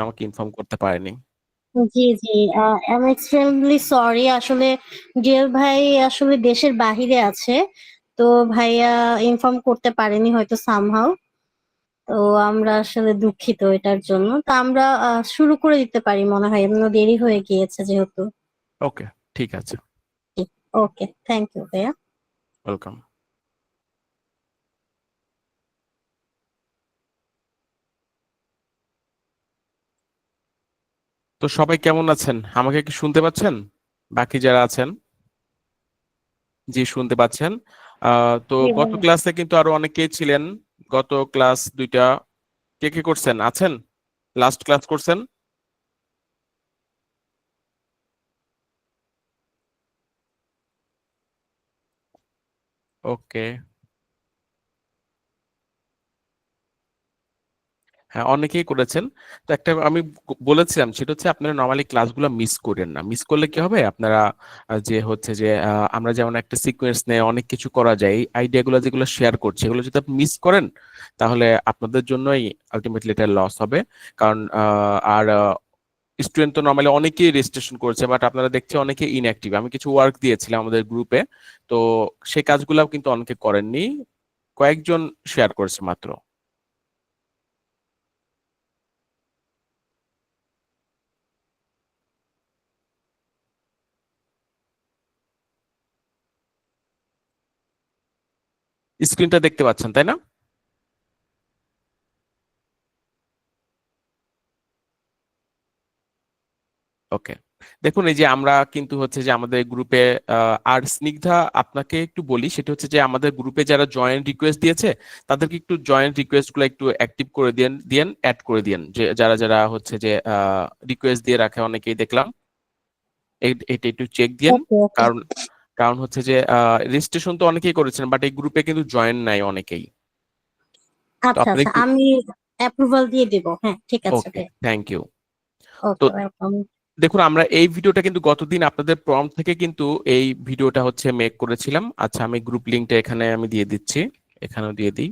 আমাকে ইনফর্ম করতে পারেনি। জি জি, আই এম এক্সট্রিমলি সরি। আসলে জুয়েল ভাই আসলে দেশের বাহিরে আছে, তো ভাইয়া ইনফর্ম করতে পারেনি হয়তো সামহাউ। তো আমরা আসলে দুঃখিত এটার জন্য। তো আমরা শুরু করে দিতে পারি মনে হয়, এমন দেরি হয়ে গিয়েছে যেহেতু। ওকে, ঠিক আছে। ওকে, থ্যাংক ইউ ভাইয়া। ওয়েলকাম। তো সবাই কেমন আছেন? আমাকে কি শুনতে পাচ্ছেন? বাকি যারা আছেন? জি, শুনতে পাচ্ছেন। তো জি গত ভাইয়া। ক্লাসে কিন্তু আরো অনেকেই ছিলেন। গত ক্লাস দুইটা কে কে করছেন আছেন? লাস্ট ক্লাস করছেন? ওকে। হ্যাঁ, অনেকেই করেছেন। তো একটা আমি বলেছিলাম, সেটা হচ্ছে আপনারা নর্মালি ক্লাসগুলো মিস করেন না। মিস করলে কি হবে, আপনারা যে হচ্ছে যে আমরা যেমন একটা সিকোয়েন্স নিয়ে অনেক কিছু করা যায়, এই আইডিয়াগুলো যেগুলো শেয়ার করছি এগুলো যদি আপনি মিস করেন, তাহলে আপনাদের জন্যই আলটিমেটলি এটা লস হবে। কারণ স্টুডেন্ট তো নর্মালি অনেকেই রেজিস্ট্রেশন করেছে, বাট আপনারা দেখছি অনেকে ইনঅ্যাক্টিভ। আমি কিছু ওয়ার্ক দিয়েছিলাম আমাদের গ্রুপে, তো সেই কাজগুলো কিন্তু অনেকে করেননি, কয়েকজন শেয়ার করেছে মাত্র। স্ক্রিনটা দেখতে পাচ্ছেন তাই না? ওকে। দেখুন, এই যে আমরা কিন্তু হচ্ছে যে আমাদের গ্রুপে আর স্নিগ্ধা, আপনাকে একটু বলি, সেটা হচ্ছে যে আমাদের গ্রুপে যারা জয়েন্ট রিকোয়েস্ট দিয়েছে তাদেরকে একটু জয়েন্ট রিকোয়েস্ট গুলো একটু অ্যাক্টিভ করে দিয়েন দিয়েন অ্যাড করে দিয়েন, যে যারা যারা হচ্ছে যে রিকোয়েস্ট দিয়ে রাখে অনেকেই দেখলাম, এটা একটু চেক দিয়েন। ওকে ওকে। কারণ কারণ হচ্ছে যে রেজিস্ট্রেশন তো অনেকেই করেছেন, বাট এই গ্রুপে কিন্তু জয়েন নাই অনেকেই। তো আচ্ছা আপনি আচ্ছা, একটু। আমি অ্যাপ্রুভাল দিয়ে দিব। হ্যাঁ, ঠিক আছে ওকে, ভাইয়া। Thank you. তো ওকে, ওয়েলকাম। দেখুন, আমরা এই ভিডিওটা কিন্তু গতদিন আপনাদের প্রম্পট থেকে কিন্তু এই ভিডিওটা হচ্ছে মেক করেছিলাম। আচ্ছা, আমি গ্রুপ লিংকটা এখানে আমি দিয়ে দিচ্ছি, এখানেও দিয়ে দিই।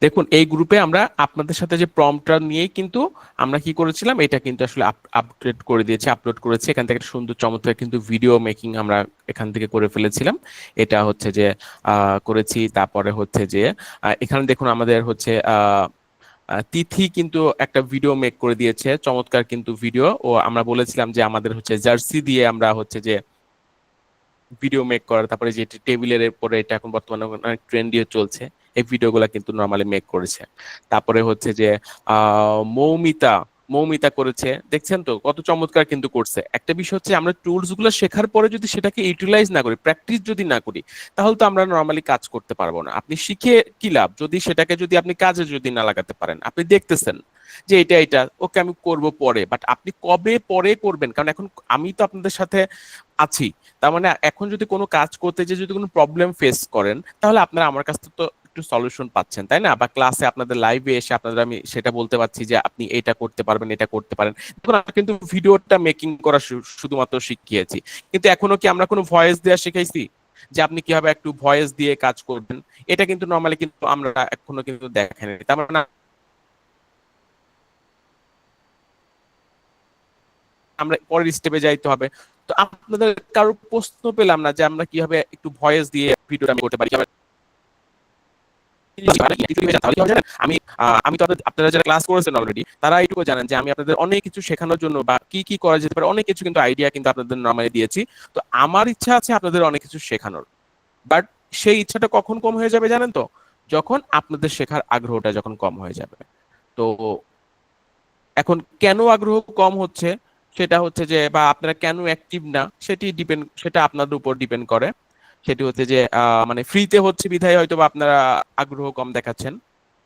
দেখুন, এই গ্রুপে আমরা আপনাদের সাথে যে প্রম্পটটা নিয়ে কিন্তু আমরা কি করেছিলাম, এটা কিন্তু আসলে আপডেট করে দিয়েছি, আপলোড করেছি। এখান থেকে একটা সুন্দর চমৎকার কিন্তু ভিডিও মেকিং আমরা এখান থেকে করে ফেলেছিলাম। এটা হচ্ছে যে করেছি। তারপরে হচ্ছে যে এখানে দেখুন আমাদের হচ্ছে তিথি কিন্তু একটা ভিডিও মেক করে দিয়েছে, চমৎকার কিন্তু ভিডিও। ও আমরা বলেছিলাম যে আমাদের হচ্ছে জার্সি দিয়ে আমরা হচ্ছে যে ভিডিও মেক করার, তারপরে যে টেবিলের উপরে এটা এখন বর্তমানে অনেক ট্রেন্ডিও চলছে, এই ভিডিওগুলো কিন্তু নর্মালি মেক করেছে। তারপরে হচ্ছে যে মৌমিতা মৌমিতা করেছে, দেখছেন তো কত চমৎকার কিন্তু করছে। একটা বিষয় হচ্ছে, আমরা টুলস গুলো শেখার পরে যদি সেটাকে ইউটিলাইজ না করি, প্র্যাকটিস যদি না করি, তাহলে তো আমরা নর্মালি কাজ করতে পারবো না। আপনি শিখে কি লাভ যদি সেটাকে যদি আপনি কাজে যদি না লাগাতে পারেন? আপনি দেখতেছেন যে এটা এটা ওকে আমি করব পরে, বাট আপনি কবে পরে করবেন? কারণ এখন আমি তো আপনাদের সাথে আছি। তার মানে এখন যদি কোনো কাজ করতে যে যদি কোনো প্রবলেম ফেস করেন, তাহলে আপনারা আমার কাছ থেকে তো একটু সলিউশন পাচ্ছেন, তাই না? বা ক্লাসে আপনাদের লাইভে এসে আপনাদের আমি সেটা বলতে পারছি যে আপনি এটা করতে পারবেন, এটা করতে পারেন। তখন আমরা কিন্তু ভিডিওটা মেকিং করা শুধুমাত্র শিখিয়েছি, কিন্তু এখনো কি আমরা কোনো ভয়েস দেওয়া শিখাইছি যে আপনি কিভাবে একটু ভয়েস দিয়ে কাজ করবেন? এটা কিন্তু নর্মালি কিন্তু আমরা এখনো কিন্তু দেখাইনি। তার মানে আমরা পরের স্টেপে যাইতে হবে। তো আপনাদের কারো প্রশ্ন পেলাম না যে আমরা কিভাবে একটু ভয়েস দিয়ে ভিডিওটা করতে পারি, কিভাবে তাহলে কি হবে জানেন? আমি তো আপনারা যারা ক্লাস করেছেন অলরেডি, তারা এইটুকু জানেন যে আমি আপনাদের অনেক কিছু শেখানোর জন্য বা কি কি করা যেতে পারে অনেক কিছু কিন্তু আইডিয়া কিন্তু আপনাদের নামে দিয়েছি। তো আমার ইচ্ছা আছে আপনাদের অনেক কিছু শেখানোর, বাট সেই ইচ্ছাটা কখন কম হয়ে যাবে জানেন তো? যখন আপনাদের শেখার আগ্রহটা যখন কম হয়ে যাবে। তো এখন কেন আগ্রহ কম হচ্ছে, সেটা হচ্ছে যে, বা আপনারা কেন অ্যাক্টিভ না, সেটা আপনাদের উপর ডিপেন্ড করে। সেটি হচ্ছে যে মানে ফ্রিতে হচ্ছে বিধায় হয়তো বা আপনারা আগ্রহ কম দেখাচ্ছেন।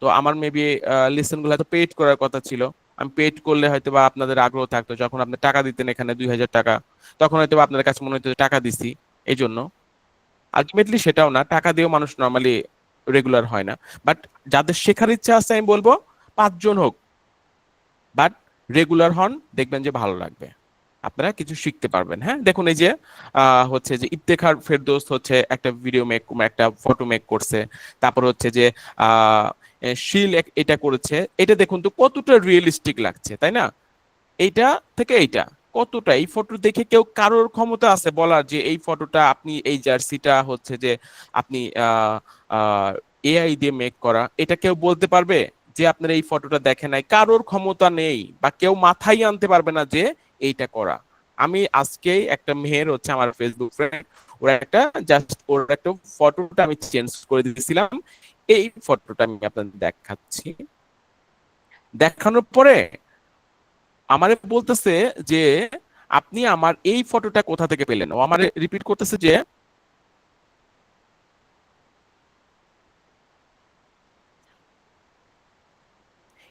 তো আমার মেবি লেসন গুলো হয়তো পেড করার কথা ছিল। আমি পেড করলে হয়তো বা আপনাদের আগ্রহ থাকতো, যখন আপনি টাকা দিতেন এখানে 2,000 টাকা, তখন হয়তো বা আপনাদের কাছে মনে হতো যে টাকা দিছি এই জন্য। আলটিমেটলি সেটাও না, টাকা দিয়েও মানুষ নর্মালি রেগুলার হয় না। বাট যাদের শেখার ইচ্ছা আছে, আমি বলবো 5 জন হোক, বাট রেগুলার হন, দেখবেন যে ভালো লাগবে। আপনারা কিছু শিখতে পারবেন। হ্যাঁ, দেখুন এই যে হচ্ছে যে ইফতেখার ফেরদৌস হচ্ছে একটা ভিডিও মেক, একটা ফটো মেক করছে। তারপর হচ্ছে যে আহ শিল এটা করেছে। এটা দেখুন তো কতটা রিয়েলিস্টিক লাগছে, তাই না? এইটা থেকে এইটা কতটা, এই ফটো দেখে কেউ কারোর ক্ষমতা আছে বলার যে এই ফটোটা আপনি এই জার্সিটা হচ্ছে যে আপনি এআই দিয়ে মেক করা, এটা কেউ বলতে পারবে যে আপনার এই ফটোটা দেখে নাই? কারোর ক্ষমতা নেই, বা কেউ মাথায় আনতে পারবে না যে এইটা করা। আমি আজকেই একটা মেয়ের হচ্ছে আমার ফেসবুক ফ্রেন্ড, ওরা একটা জাস্ট ওর একটা ফটোটা আমি চেঞ্জ করে দিয়েছিলাম। এই ফটোটা আমি আপনাদের দেখাচ্ছি। দেখানোর পরে আমারে বলতেছে যে আপনি আমার এই ফটোটা কোথা থেকে পেলেন। ও আমারে রিপিট করতেছে যে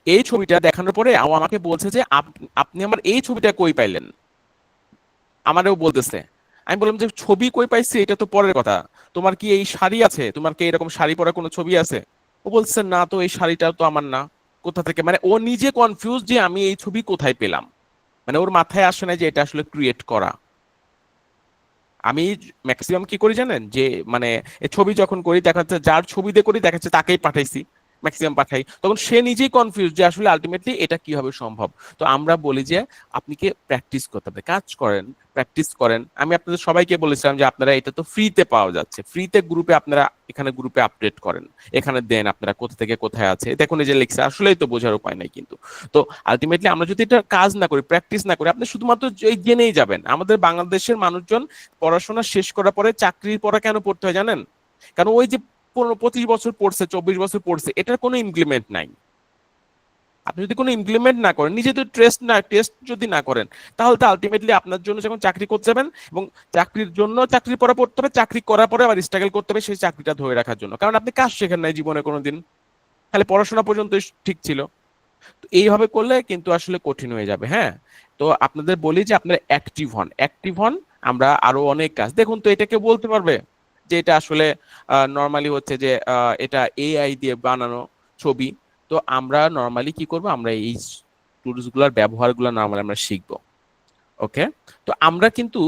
এই ছবিটা দেখানোর পরে ও আমাকে বলছে যে আপনি আমার এই ছবিটা কই পাইলেন, আমারও বলতেছে। আমি বললাম যে ছবি কই পাইছি এটা তো পরের কথা, তোমার কি এই শাড়ি আছে, তোমার কি এরকম শাড়ি পরা কোনো ছবি আছে? ও বলছে না তো, এই শাড়িটা তো আমার না। কোথা থেকে, মানে ও নিজে কনফিউজ যে আমি এই ছবি কোথায় পেলাম। মানে ওর মাথায় আসে না যে এটা আসলে ক্রিয়েট করা। আমি ম্যাক্সিমাম কি করি জানেন, যে মানে এই ছবি যখন করি দেখা যাচ্ছে যার ছবি দিয়ে করি দেখা যাচ্ছে তাকেই পাঠাইছি, ম্যাক্সিমাম পাঠাই, তখন সে নিজেই কনফিউজ যে আসলে আলটিমেটলি এটা কিভাবে সম্ভব। তো আমরা বলি যে আপনি কি প্র্যাকটিস করতে হবে, কাজ করেন, প্র্যাকটিস করেন। আমি আপনাদের সবাইকে বলেছিলাম যে আপনারা এটা তো ফ্রিতে পাওয়া যাচ্ছে, ফ্রিতে গ্রুপে আপনারা এখানে গ্রুপে আপডেট করেন, এখানে দেন আপনারা কোথা থেকে কোথায় আছে। দেখুন এই যে লিখছে, আসলেই তো বোঝার উপায় নাই কিন্তু। তো আলটিমেটলি আমরা যদি এটা কাজ না করি, প্র্যাকটিস না করি, আপনি শুধুমাত্র এই জেনেই যাবেন। আমাদের বাংলাদেশের মানুষজন পড়াশোনা শেষ করার পরে চাকরির পড়া কেন পড়তে হয় জানেন? কারণ ওই যে 15-25 বছর পড়ছে, 24 বছর পড়ছে, এটার কোনো ইমপ্লিমেন্ট নাই। আপনি যদি কোনো ইমপ্লিমেন্ট না করেন, নিজে তো টেস্ট যদি না করেন, তাহলে তো আলটিমেটলি আপনার জন্য যখন চাকরি করতে যাবেন, এবং চাকরির জন্য চাকরির পড়া পড়তে হবে, চাকরি করার পরে আবার স্ট্রাগল করতে হবে সেই চাকরিটা ধরে রাখার জন্য, কারণ আপনি কাজ শেখেন নাই জীবনে কোনোদিন, খালি পড়াশোনা পর্যন্ত ঠিক ছিল। তো এইভাবে করলে কিন্তু আসলে কঠিন হয়ে যাবে। হ্যাঁ, তো আপনাদের বলি যে আপনারা অ্যাক্টিভ হন, অ্যাক্টিভ হন। আমরা আরো অনেক কাজ, দেখুন তো এটা কেউ বলতে পারবে যে এটা আসলে নর্মালি হচ্ছে যে এটা এআই দিয়ে বানানো ছবি? তো আমরা নর্মালি কি করব, আমরা এই টুলস গুলার ব্যবহারগুলো নর্মালি আমরা শিখবো। ওকে, তো আমরা কিন্তু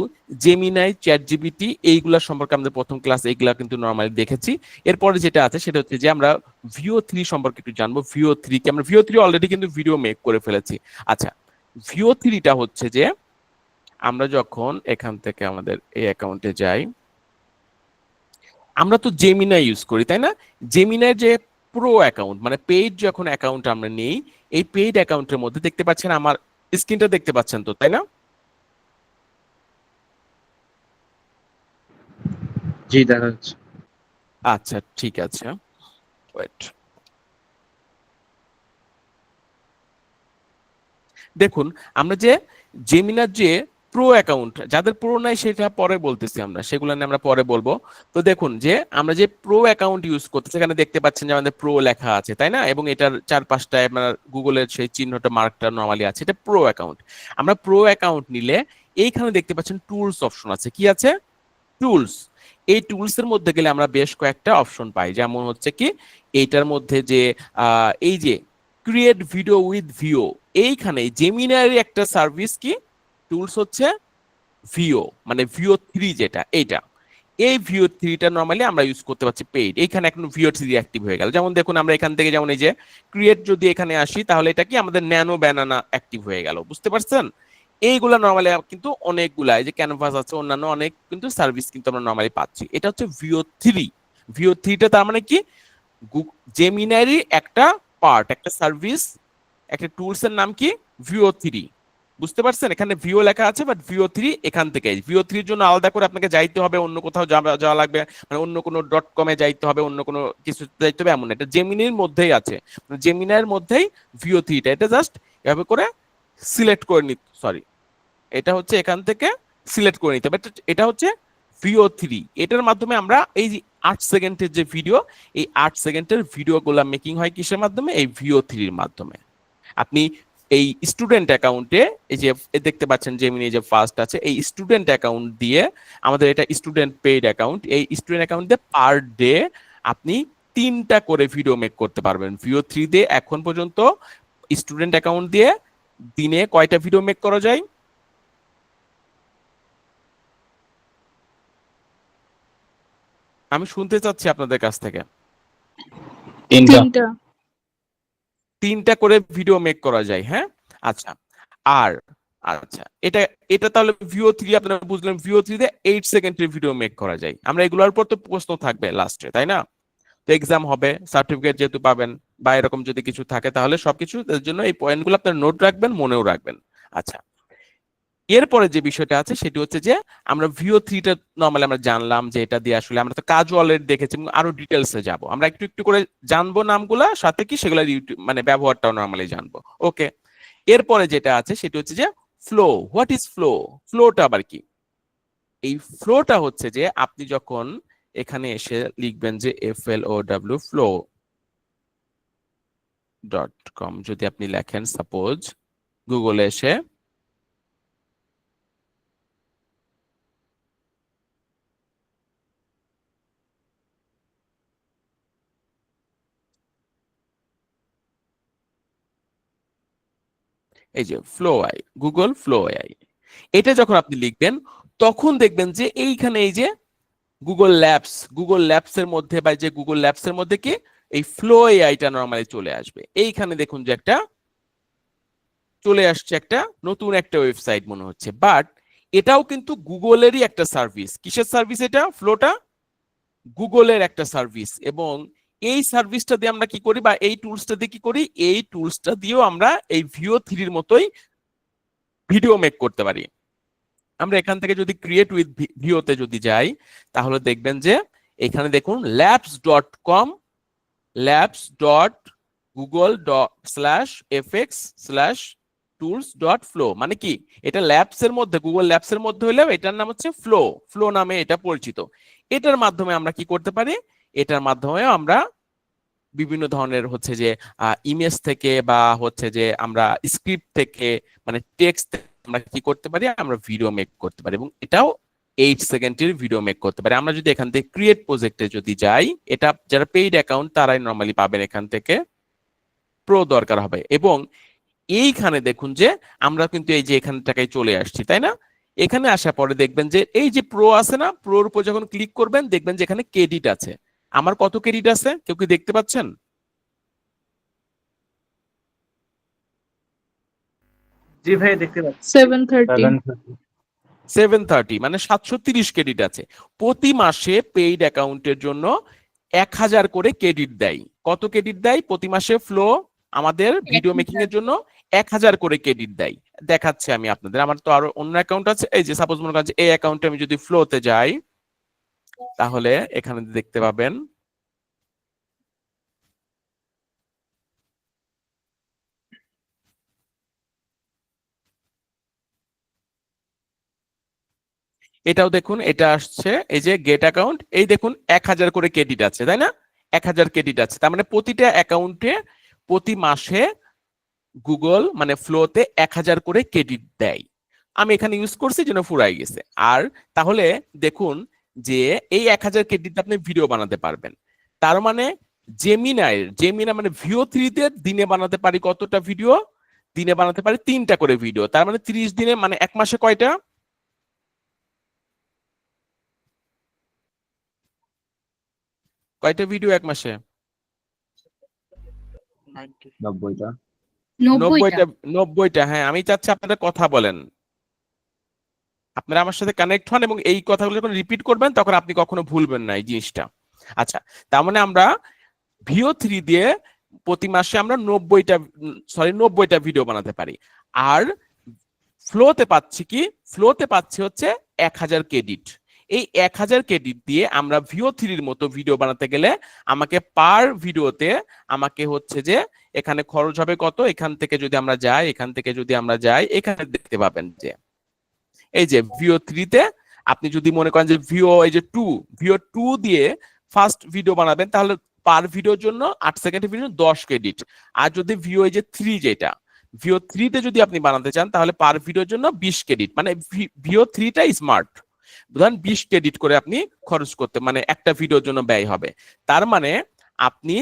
জেমিনাই, চ্যাট জিপিটি এইগুলা সম্পর্কে আমাদের প্রথম ক্লাস এইগুলা কিন্তু নর্মালি দেখেছি। এরপরে যেটা আছে সেটা হচ্ছে যে আমরা ভিও 3 সম্পর্কে একটু জানবো। ভিও 3 কি, আমরা ভিও 3 অলরেডি কিন্তু ভিডিও মেক করে ফেলেছি। আচ্ছা, ভিও 3টা হচ্ছে যে আমরা যখন এখান থেকে আমাদের এই অ্যাকাউন্টে যাই, আমরা তো জেমিনাই ইউজ করি, তাই না? জেমিনাই যে প্রো অ্যাকাউন্ট, মানে পেইড যখন অ্যাকাউন্ট আমরা নেই, এই পেইড অ্যাকাউন্টের মধ্যে দেখতে পাচ্ছেন আমার স্ক্রিনটা দেখতে পাচ্ছেন তো, তাই না? জি, দেখা যাচ্ছে। আচ্ছা ঠিক আছে, ওয়েট। দেখুন আমরা যে জেমিনার যে প্রো অ্যাকাউন্ট, যাদের প্রো নাই সেটা পরে বলতেছি, আমরা সেগুলো নিয়ে আমরা পরে বলবো। তো দেখুন যে আমরা যে প্রো অ্যাকাউন্ট ইউজ করতেছি, এখানে দেখতে পাচ্ছেন যে আমাদের প্রো লেখা আছে, তাই না? এবং এটার চারপাশটায় আপনার গুগলের সেই চিহ্নটা, মার্কটা নর্মালি আছে, এটা প্রো অ্যাকাউন্ট। আমরা প্রো অ্যাকাউন্ট নিলে এইখানে দেখতে পাচ্ছেন টুলস অপশন আছে। কি আছে? টুলস। এই টুলস এর মধ্যে গেলে আমরা বেশ কয়েকটা অপশন পাই, যেমন হচ্ছে কি এইটার মধ্যে যে এই যে ক্রিয়েট ভিডিও উইথ ভিও, এইখানে জেমিনারি একটা সার্ভিস কি টুলস হচ্ছে ভিও, মানে ভিও 3 যেটা এইটা, এই ভিও 3টা নর্মালি আমরা ইউজ করতে পারছি পেইড। এইখানে এখন ভিও 3 অ্যাক্টিভ হয়ে গেল। যেমন দেখুন আমরা এখান থেকে যেমন এই যে ক্রিয়েট যদি এখানে আসি, তাহলে এটা কি আমাদের ন্যানো ব্যানানা অ্যাক্টিভ হয়ে গেল, বুঝতে পারছেন? এইগুলা নর্মালি কিন্তু অনেকগুলা, এই যে ক্যানভাস আছে, অন্যান্য অনেক কিন্তু সার্ভিস কিন্তু আমরা নর্মালি পাচ্ছি। এটা হচ্ছে ভিও 3। ভিও 3টা তার মানে কি জেমিনারি একটা পার্ট, একটা সার্ভিস, একটা টুলস এর নাম কি ভিও 3। বুঝতে পারছেন? এখানে ভিও লেখা আছে, বাট ভিও 3 এখান থেকে, ভিও 3 এর জন্য আলাদা করে আপনাকে যাইতে হবে, অন্য কোথাও যাওয়া লাগবে, মানে অন্য কোনো .com-এ যাইতে হবে, অন্য কোনো কিছু যাইতে হবে, এমন এটা জেমিনির মধ্যেই আছে, জেমিনার মধ্যেই ভিও 3টা। এটা জাস্ট এভাবে করে সিলেক্ট করে নি, সরি, এটা হচ্ছে এখান থেকে সিলেক্ট করে নিতে হবে। এটা হচ্ছে ভিও 3। এটার মাধ্যমে আমরা এই যে 8 সেকেন্ডের যে ভিডিও, এই 8 সেকেন্ডের ভিডিও গুলা মেকিং হয় কিসের মাধ্যমে? এই ভিও 3-এর মাধ্যমে। আপনি এই স্টুডেন্ট অ্যাকাউন্টে, এই যে দেখতে পাচ্ছেন জেমিনি যে ফার্স্ট আছে, এই স্টুডেন্ট অ্যাকাউন্ট দিয়ে, আমাদের এটা স্টুডেন্ট পেইড অ্যাকাউন্ট, এই স্টুডেন্ট অ্যাকাউন্ট দিয়ে পার ডে আপনি 3টা করে ভিডিও মেক করতে পারবেন। ভিও 3 দিয়ে এখন পর্যন্ত স্টুডেন্ট অ্যাকাউন্ট দিয়ে দিনে কয়টা ভিডিও মেক করা যায়? আমি শুনতে চাচ্ছি আপনাদের কাছ থেকে। তিনটা। তিনটা করে ভিডিও মেক করা যায়, হ্যাঁ? আচ্ছা। আর আচ্ছা, এটা এটা তাহলে ভিও থ্রি আপনারা বুঝলেন, ভিও থ্রিতে 8 সেকেন্ডের ভিডিও মেক করা যায়। আমরা এগুলোর পর তো প্রশ্ন থাকবে লাস্টে, তাই না? তো এক্সাম হবে, সার্টিফিকেট যেহেতু পাবেন বা এরকম যদি কিছু থাকে তাহলে সবকিছু এর জন্য এই পয়েন্টগুলো আপনার নোট রাখবেন, মনেও রাখবেন। আচ্ছা, এরপরে যে বিষয়টা আছে সেটি হচ্ছে যে আমরা ভিও থ্রিটা নর্মালি আমরা জানলাম যে এটা দিয়ে আসলে আমরা তো কাজও অলরেডি দেখেছি এবং আরো ডিটেলসে যাব, আমরা একটু একটু করে জানবো নামগুলা, সাথে কি সেগুলো মানে ব্যবহারটাও নর্মালি জানবো। ওকে, এরপরে যেটা আছে সেটি হচ্ছে যে ফ্লো। What is flow? ফ্লোটা আবার কি? এই ফ্লোটা হচ্ছে যে আপনি যখন এখানে এসে লিখবেন যে FLOW flow.com, যদি আপনি লেখেন সাপোজ গুগলে এসে, এই যে flow I, Google flow I, এটা যখন আপনি লিখবেন তখন দেখবেন যে এইখানে এই যে গুগল ল্যাবস এর মধ্যে বা যে গুগল ল্যাবস এর মধ্যে কি এই ফ্লো এআইটা নরমালি চলে আসবে। এইখানে দেখুন যে একটা চলে আসছে, একটা নতুন একটা ওয়েবসাইট মনে হচ্ছে, বাট এটাও কিন্তু গুগলেরই একটা সার্ভিস। কিসের সার্ভিস এটা? ফ্লোটা গুগলের একটা সার্ভিস। এবং এই সার্ভিসটা দিয়ে আমরা কি করি বা এই টুলসটা দিয়ে কি করি, এই টুলসটা দিয়েও আমরা এই ভিও থ্রির মতোই ভিডিও মেক করতে পারি। আমরা এখান থেকে যদি ক্রিয়েট উইথ ভিওতে যদি যাই তাহলে দেখবেন যে এখানে দেখুন labs.com labs.google.fx/tools.flow, মানে কি এটা ল্যাবস এর মধ্যে, গুগল ল্যাবস এর মধ্যে হলেও এটার নাম হচ্ছে ফ্লো, ফ্লো নামে এটা পরিচিত। এটার মাধ্যমে আমরা কি করতে পারি, এটার মাধ্যমে আমরা বিভিন্ন ধরনের হচ্ছে যে ইমেজ থেকে বা হচ্ছে যে আমরা স্ক্রিপ্ট থেকে মানে টেক্সট আমরা কি করতে পারি, আমরা ভিডিও মেক করতে পারি। এবং এটাও 8 সেকেন্ডের ভিডিও মেক করতে পারি। আমরা যদি এখান থেকে ক্রিয়েট প্রজেক্টে যদি যাই, এটা যারা পেইড অ্যাকাউন্ট তারাই নর্মালি পাবেন, এখান থেকে প্রো দরকার হবে। এবং এইখানে দেখুন যে আমরা কিন্তু এই যে এখান থেকে চলে আসছি, তাই না? এখানে আসার পরে দেখবেন যে এই যে প্রো আছে না, প্রোর উপর যখন ক্লিক করবেন দেখবেন যে এখানে ক্রেডিট আছে। আমার কত ক্রেডিট আছে কেউ কি দেখতে পাচ্ছেন? জি ভাই, দেখতে পাচ্ছি। 730 730 মানে 730 ক্রেডিট আছে। প্রতি মাসে পেইড অ্যাকাউন্টের জন্য 1000 করে ক্রেডিট দেয়। কত ক্রেডিট দেয় প্রতি মাসে ফ্লো আমাদের ভিডিও মেকিং এর জন্য? 1000 করে ক্রেডিট দেয়। দেখাচ্ছি আমি আপনাদের, আমার তো আরো অন্য অ্যাকাউন্ট আছে। এই যে সাপোজ মনে করেন যে এই অ্যাকাউন্টে আমি যদি ফ্লোতে যাই তাহলে এখানে দেখতে পাবেন এটাও দেখুন, এটা আসছে এই যে গেট অ্যাকাউন্ট, এই দেখুন 1000 করে ক্রেডিট আছে, তাই না? 1000 ক্রেডিট আছে, তার মানে প্রতিটা অ্যাকাউন্টে প্রতি মাসে গুগল মানে ফ্লোতে 1000 করে ক্রেডিট দেয়। আমি এখানে ইউজ করছি জন্য ফুরাই গেছে। আর তাহলে দেখুন যে এই 1000 ক্রেডিট আপনি ভিডিও বানাতে পারবেন। তার মানে জেমিনা মানে ভিও থ্রিতে দিনে বানাতে পারি কতটা ভিডিও? দিনে বানাতে পারি 3টা করে ভিডিও। তার মানে 30 দিনে মানে এক মাসে কয়টা? কয়টা ভিডিও এক মাসে? 90টা। 90টা। 90টা, হ্যাঁ। আমি চাচ্ছি আপনারা কথা বলেন, আপনারা আমার সাথে কানেক্ট হন এবং এই কথাগুলো যখন রিপিট করবেন তখন আপনি কখনো ভুলবেন না এই জিনিসটা। আচ্ছা, তার মানে আমরা ভিও থ্রি দিয়ে প্রতি মাসে আমরা 90টা ভিডিও বানাতে পারি। আর ফ্লোতে পাচ্ছি কি? ফ্লোতে পাচ্ছি হচ্ছে 1000 ক্রেডিট। এই 1000 ক্রেডিট দিয়ে আমরা ভিও থ্রির মতো ভিডিও বানাতে গেলে আমাকে পার ভিডিওতে আমাকে হচ্ছে যে এখানে খরচ হবে কত, এখান থেকে যদি আমরা যাই এখানে দেখতে পাবেন যে এই যে ভিও থ্রিতে আপনি যদি মনে করেন যে ভিও টু দিয়ে ফার্স্ট ভিডিও বানাবেন তাহলে পার ভিডিওর জন্য 8 সেকেন্ডের ভিডিও 10 ক্রেডিট। আর যদি ভিও এই যে থ্রি, যেটা ভিও থ্রিতে যদি আপনি বানাতে চান তাহলে পার ভিডিওর জন্য 20 ক্রেডিট। মানে ভিও থ্রিটা স্মার্ট, ধরেন 20 ক্রেডিট করে আপনি খরচ করতে মানে একটা ভিডিওর জন্য ব্যয় হবে। তার মানে আপনি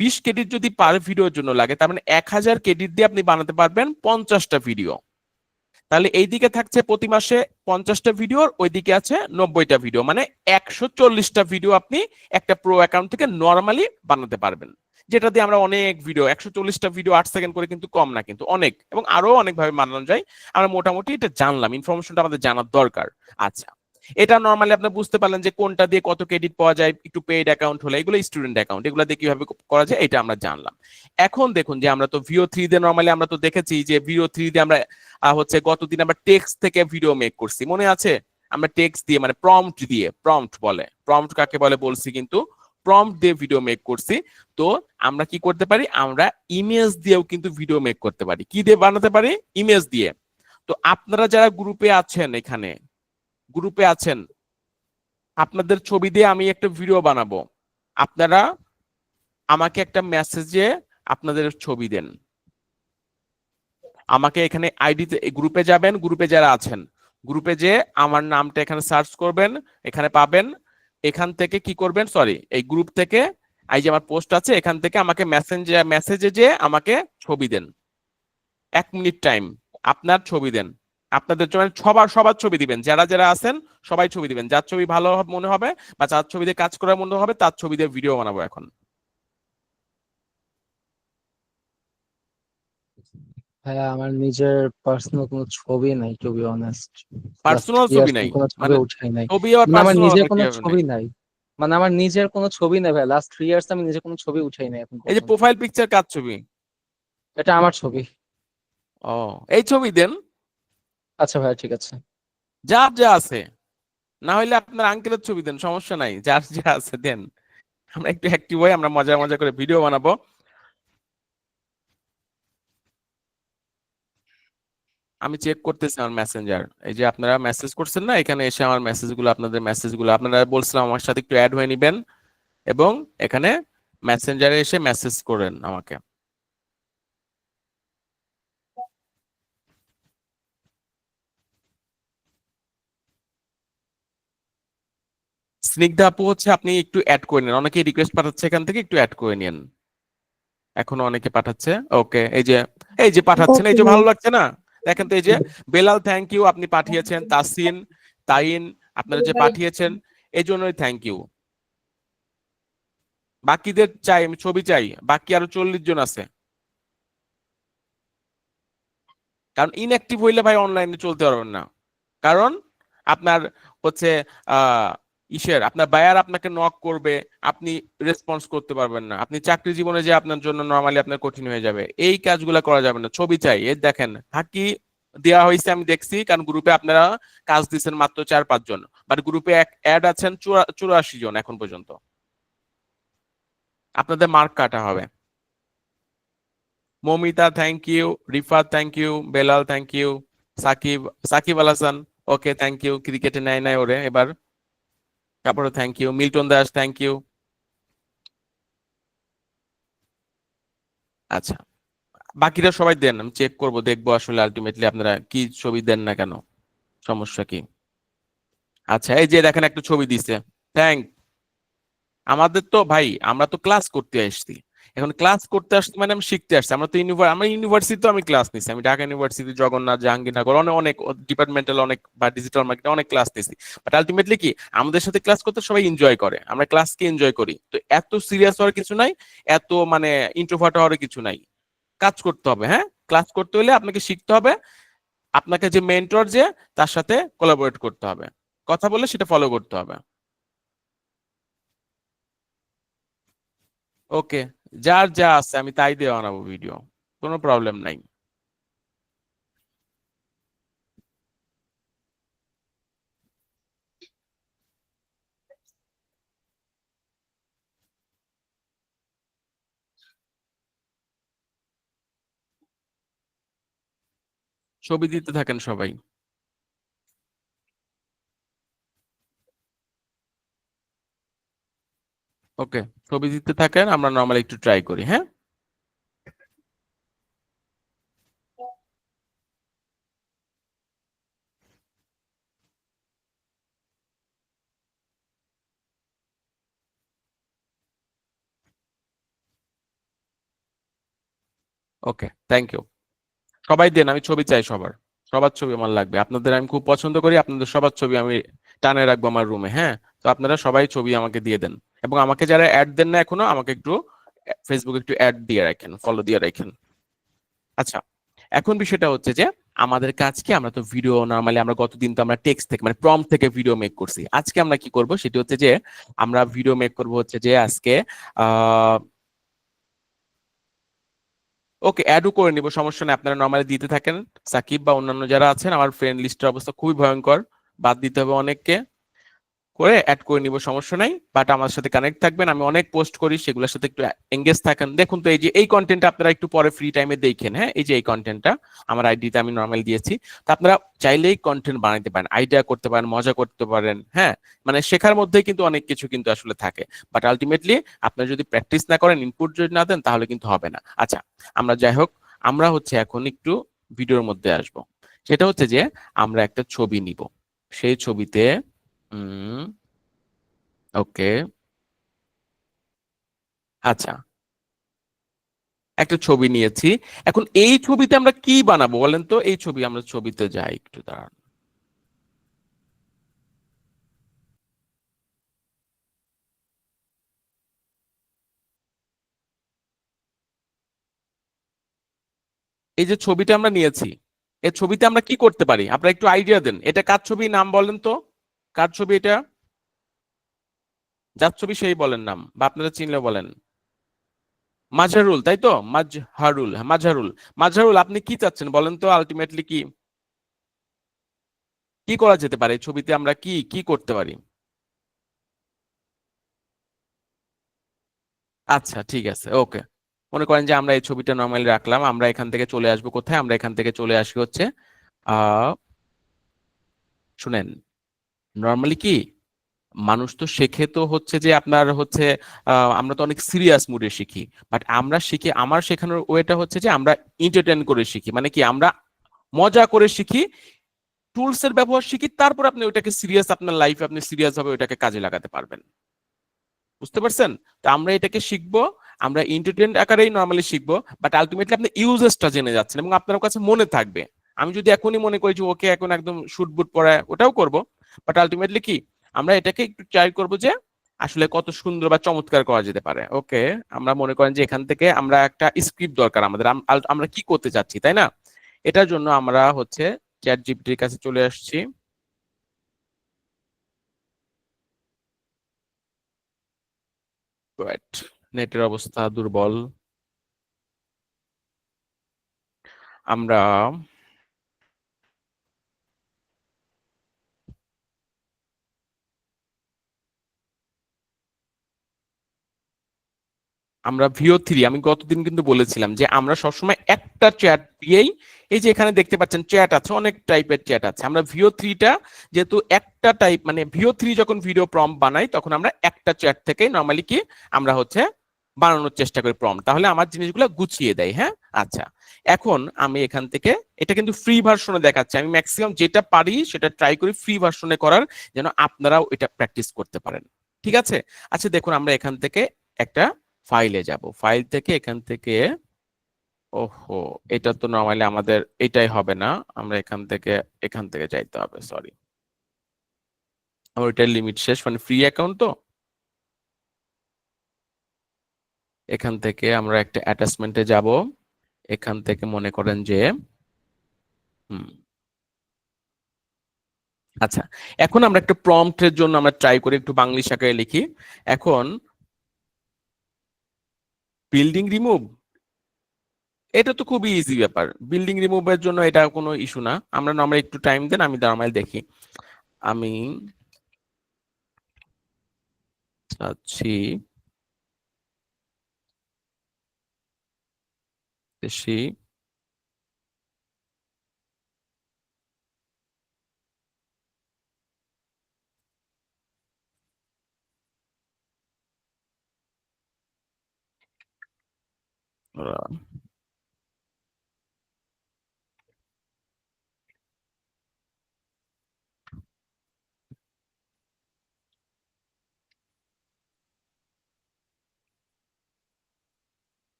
20 ক্রেডিট যদি পার ভিডিওর জন্য লাগে তার মানে 1000 ক্রেডিট দিয়ে আপনি বানাতে পারবেন 50টা ভিডিও। তাহলে এইদিকে থাকছে প্রতি মাসে 50টা ভিডিও, ওইদিকে আছে 90টা ভিডিও, মানে 140টা ভিডিও আপনি একটা প্রো অ্যাকাউন্ট থেকে নর্মালি বানাতে পারবেন, যেটা দিয়ে আমরা অনেক ভিডিও, 140টা ভিডিও 8 সেকেন্ড করে কিন্তু কম না, কিন্তু অনেক, এবং আরো অনেক ভাবে বানানো যায়। আমরা মোটামুটি এটা জানলাম, ইনফরমেশনটা আমাদের জানার দরকার। আচ্ছা, এটা নর্মালি আপনি বুঝতে পারলেন যে কোনটা দিয়ে কত ক্রেডিট পাওয়া যায়, একটু পেইড অ্যাকাউন্ট হলে, এগুলো স্টুডেন্ট অ্যাকাউন্ট, এগুলো দিয়ে কিভাবে করা যায় এটা আমরা জানলাম। এখন দেখুন যে আমরা তো VO3 দিয়ে নর্মালি আমরা তো দেখেছি যে VO3 দিয়ে আমরা হচ্ছে গতদিন আমরা টেক্সট থেকে ভিডিও মেক করছি, মনে আছে? আমরা টেক্সট দিয়ে মানে প্রম্পট দিয়ে, প্রম্পট বলে, প্রম্পট কাকে বলে বলছি, কিন্তু প্রম্পট দিয়ে ভিডিও মেক করছি। তো আমরা কি করতে পারি, আমরা ইমেজ দিয়েও কিন্তু ভিডিও মেক করতে পারি। কি দিয়ে বানাতে পারি? ইমেজ দিয়ে। তো আপনারা যারা গ্রুপে আছেন, এখানে গ্রুপে আছেন, আপনাদের ছবি দিয়ে আমি একটা ভিডিও বানাবো, আপনারা আমাকে একটা মেসেজে আপনাদের ছবি দেন, আমাকে এখানে আইডিতে, গ্রুপে যাবেন, গ্রুপে যারা আছেন গ্রুপে যে আমার নামটা এখানে সার্চ করবেন, এখানে পাবেন। এখান থেকে কি করবেন, সরি, এই গ্রুপ থেকে, এই যে আমার পোস্ট আছে, এখান থেকে আমাকে মেসেজে যে আমাকে ছবি দেন, 1 মিনিট টাইম, আপনার ছবি দেন। আপনাদের জন্য সবার ছবি দিবেন, যারা যারা আছেন সবাই ছবি দিবেন, যার ছবি ভালো মনে হবে বা যার ছবি দিয়ে কাজ করার মনে হবে তার ছবি দিয়ে ভিডিও বানাবো এখন। ভাইয়া আমার নিজের পার্সোনাল কোনো ছবি নাই, to be honest. Last personal 3 ছবি ইয়ার্স নাই কোনো ছবি মানে? উঠাই নাই। ছবি আর মানে আমার পার্সোনাল নিজের আবার কোনো কিভাবে নাই? ছবি নাই, মানে আমার নিজের কোনো ছবি নাই ভাই। লাস্ট 3 ইয়ার্স আমি নিজে কোনো ছবি উঠাই নাই এখন এই যে পর্যন্ত। প্রোফাইল পিকচার কার ছবি? এটা আমার ছবি। ও, এই ছবি দেন, আচ্ছা ভাইয়া ঠিক আছে। যার যা আছে, না হইলে আপনার আঙ্কেলের ছবি দেন, সমস্যা নাই, যার যা আছে দেন। আমরা একটু অ্যাক্টিভ হই, আমরা মজা মজা করে ভিডিও বানাবো। আমি চেক করতেছি আমার মেসেঞ্জার, এই যে আপনারা মেসেজ করছেন না, এখানে এসে আমার মেসেজগুলো, আপনাদের মেসেজগুলো আপনারা বলছিলাম আমার সাথে একটু অ্যাড হয়ে নেবেন, এবং এখানে মেসেঞ্জারে এসে মেসেজ করেন আমাকে। স্নিগ্ধা আপু হচ্ছে আপনি একটু অ্যাড করে নেন, অনেকে রিকোয়েস্ট পাঠাচ্ছে এখান থেকে, একটু অ্যাড করে নিন। এখনো অনেকে পাঠাচ্ছে, ওকে, এই যে পাঠাচ্ছেন, ওকে এই যে ভাই। ভালো লাগছে না? দেখেন তো, এই যে বেলাল থ্যাংক ইউ আপনি পাঠিয়েছেন, তাসিন, তাইন, আপনারা যে পাঠিয়েছেন এই জন্যই থ্যাংক ইউ। বাকিদের চাই, আমি ছবি চাই, বাকি আরো 40 জন আছে, কারণ ইনঅ্যাক্টিভ হইলে ভাই অনলাইনে চলতে পারবেন না। কারণ আপনার হচ্ছে আহ আপনার বায়ার আপনাকে নক করবে, আপনি রেসপন্স করতে পারবেন না, আপনি চাকরি জীবনে যে আপনার জন্য নরমালি আপনার কঠিন হয়ে যাবে, এই কাজগুলো করা যাবে না। ছবি চাই, এই দেখেন ফাঁকি দেওয়া হয়েছে আমি দেখছি, কারণ গ্রুপে আপনারা কাজ দিচ্ছেন মাত্র 4-5 জন, বাট গ্রুপে অ্যাড আছেন 84 জন এখন পর্যন্ত, আপনাদের মার্ক কাটা হবে। Momita thank you, Rifat thank you, Belal thank you, Sakib, Sakib Al Hasan, okay thank you, ক্রিকেটে নেয় নাই ওরে এবার, তারপরে thank you, Milton Das thank you. আচ্ছা, বাকিরা সবাই দেন, আমি চেক করব, দেখবো আসলে আলটিমেটলি আপনারা কি ছবি দেন না কেন, সমস্যা কি। আচ্ছা, এই যে দেখেন একটা ছবি দিছে, থ্যাংক। আমাদের তো ভাই, আমরা তো ক্লাস করতে আসছি, এখন ক্লাস করতে আসছি মানে আমি শিখতে আসছি। আমরা তো আমার ইউনিভার্সিটি, আমি ক্লাস নিছি, আমি ঢাকা ইউনিভার্সিটি, জগন্নাথ, জাহাঙ্গীরনগর, অনেক অনেক ডিপার্টমেন্টাল অনেক বা ডিজিটাল মার্কেটে অনেক ক্লাস নিছি। বাট আলটিমেটলি কি, আমাদের সাথে ক্লাস করতে সবাই এনজয় করে, আমরা ক্লাসকে এনজয় করি। তো এত সিরিয়াস হওয়ার কিছু নাই, এত মানে ইন্ট্রোভার্ট হওয়ার কিছু নাই, কাজ করতে হবে। হ্যাঁ, ক্লাস করতে হলে আপনাকে শিখতে হবে, আপনাকে যে মেন্টর যে, তার সাথে কোলাবোরেট করতে হবে, কথা বলে সেটা ফলো করতে হবে। ওকে, যার যা আছে আমি তাই দিয়ে বানাবো ভিডিও, কোনো প্রবলেম নাই। ছবি দিতে থাকেন সবাই। ওকে, ছবি দিতে থাকেন, আমরা নর্মালি একটু ট্রাই করি। হ্যাঁ, ওকে, থ্যাংক ইউ। সবাই দেন, আমি ছবি চাই সবার। সবার ছবি আমার লাগবে, আপনাদের আমি খুব পছন্দ করি, আপনাদের সবার ছবি আমি টানে রাখবো আমার রুমে। হ্যাঁ, তো আপনারা সবাই ছবি আমাকে দিয়ে দেন, এবং আমাকে যারা অ্যাড দেন না এখনো, আমাকে একটু ফেসবুকে একটু অ্যাড দিয়ে রাখেন, ফলো দিয়ে রাখেন। আচ্ছা, এখন বিষয়টা হচ্ছে যে আমাদের কাজ কি, আমরা তো ভিডিও নরমালি আমরা গতদিন তো আমরা টেক্সট থেকে মানে প্রম্পট থেকে ভিডিও মেক করছি। আজকে আমরা কি করব সেটা হচ্ছে যে আমরা ভিডিও মেক করব হচ্ছে যে আজকে আহ ওকে, অ্যাডও করে নিব, সমস্যা নেই, আপনারা নরমালি দিতে থাকেন। সাকিব বা অন্যান্য যারা আছেন, আমার ফ্রেন্ড লিস্টের অবস্থা খুবই ভয়ঙ্কর, বাদ দিতে হবে অনেককে, করে অ্যাড করে নিব, সমস্যা নাই। বাট আমার সাথে কানেক্ট থাকবেন, আমি অনেক পোস্ট করি, সেগুলোর সাথে একটু এঙ্গেজ থাকেন। দেখুন তো এই যে এই কন্টেন্টটা আপনারা একটু পরে ফ্রি টাইমে দেখেন। হ্যাঁ, এই যে এই কন্টেন্টটা আমার আইডিতে আমি নরমালি দিয়েছি, তো আপনারা চাইলেই কন্টেন্ট বানাইতে পারেন, আইডিয়া করতে পারেন, মজা করতে পারেন। হ্যাঁ, মানে শেখার মধ্যে কিন্তু অনেক কিছু কিন্তু আসলে থাকে, বাট আলটিমেটলি আপনারা যদি প্র্যাকটিস না করেন, ইনপুট যদি না দেন, তাহলে কিন্তু হবে না। আচ্ছা, আমরা যাই হোক, আমরা হচ্ছে এখন একটু ভিডিওর মধ্যে আসব। সেটা হচ্ছে যে আমরা একটা ছবি নিব, সেই ছবিতে ওকে, আচ্ছা, একটা ছবি নিয়েছি। এখন এই ছবিতে আমরা কি বানাবো বলেন তো? এই ছবি, আমরা ছবিতে যাই, একটু দাঁড়ান। এই যে ছবিটা আমরা নিয়েছি, এই ছবিতে আমরা কি করতে পারি? আপনারা একটু আইডিয়া দেন, এটা কার ছবি, নাম বলেন তো, কার ছবি এটা? যার ছবি সেই বলেন নাম, বা আপনারা চিনলে বলেন। মাঝহারুল, তাই তো? মাঝহারুল, হ্যাঁ, মাঝহারুল। মাঝহারুল, আপনি কি চাচ্ছেন বলেন তো? আলটিমেটলি কি কি করা যেতে পারে এই ছবিতে? আমরা কি কি করতে পারি? আচ্ছা, ঠিক আছে, ওকে। মনে করেন যে আমরা এই ছবিটা নর্মালি রাখলাম, আমরা এখান থেকে চলে আসবো কোথায়? আমরা এখান থেকে চলে আসি হচ্ছে আহ শুনেন, নর্মালি কি মানুষ তো শেখে তো হচ্ছে যে আপনার হচ্ছে আমরা তো অনেক সিরিয়াস মুডে শিখি, বাট আমরা শিখি, আমার শেখানোর ওয়েটা হচ্ছে যে আমরা এন্টারটেইন করে শিখি, মানে কি আমরা মজা করে শিখি, টুলস এর ব্যবহার শিখি, তারপর আপনি ওইটাকে সিরিয়াস, আপনার লাইফে আপনি সিরিয়াস ভাবে ওইটাকে কাজে লাগাতে পারবেন। বুঝতে পারছেন? তো আমরা এটাকে শিখবো, আমরা এন্টারটেইন আকারেই নরমালি শিখবো, বাট আলটিমেটলি আপনি ইউজেসটা জেনে যাচ্ছেন এবং আপনার কাছে মনে থাকবে। আমি যদি এখনই মনে করি যে ওকে এখন একদম শুট বুট পরায়, ওটাও করব, বাট আলটিমেটলি কি আমরা এটাকে একটু ট্রাই করবো যে আসলে কত সুন্দর বা চমৎকার করা যেতে পারে। ওকে, আমরা মনে করেন যে এখান থেকে আমরা একটা স্ক্রিপ্ট দরকার আমাদের, আমরা কি করতে চাচ্ছি, তাই না? এটার জন্য আমরা হচ্ছে চ্যাট জিপিটির কাছে চলে আসছি। নেটের অবস্থা দুর্বল, আমরা আমরা ভিও 3, আমি গতদিন কিন্তু বলেছিলাম যে আমরা সবসময় একটা চ্যাট দিয়েই, এই যে এখানে দেখতে পাচ্ছেন চ্যাট আছে, অনেক টাইপের চ্যাট আছে, আমরা ভিও 3টা যেহেতু একটা টাইপ, মানে ভিও 3 যখন ভিডিও প্রম্পট বানাই তখন আমরা একটা চ্যাট থেকে নর্মালি কি আমরা হচ্ছে বানানোর চেষ্টা করি প্রম্পট, তাহলে আমার জিনিসগুলো গুছিয়ে দেয়। হ্যাঁ, আচ্ছা, এখন আমি এখান থেকে, এটা কিন্তু ফ্রি ভার্সনে দেখাচ্ছে, আমি ম্যাক্সিমাম যেটা পারি সেটা ট্রাই করি ফ্রি ভার্সনে করার, যেন আপনারাও এটা প্র্যাকটিস করতে পারেন। ঠিক আছে? আচ্ছা, দেখুন আমরা এখান থেকে একটা ফাইলে যাব, ফাইল থেকে এখান থেকে, ওহো, এটা তো নরমালি আমাদের এটাই হবে না, আমরা এখান থেকে যাইতে হবে, সরি, আমার ওইটার লিমিট শেষ, মানে ফ্রি অ্যাকাউন্ট তো। এখান থেকে আমরা একটা অ্যাটাচমেন্টে যাব, এখান থেকে মনে করেন যে হুম, আচ্ছা, এখন আমরা একটা প্রম্পটের জন্য আমরা ট্রাই করি, একটু বাংলিশ আকারে লিখি। এখন বিল্ডিং রিমুভ, এটা তো খুবই ইজি ব্যাপার, বিল্ডিং রিমুভের জন্য এটা কোনো ইস্যু না, আমরা নরমালি একটু টাইম দেন, আমি নরমালি দেখি। আমি চাচ্ছি বেশি,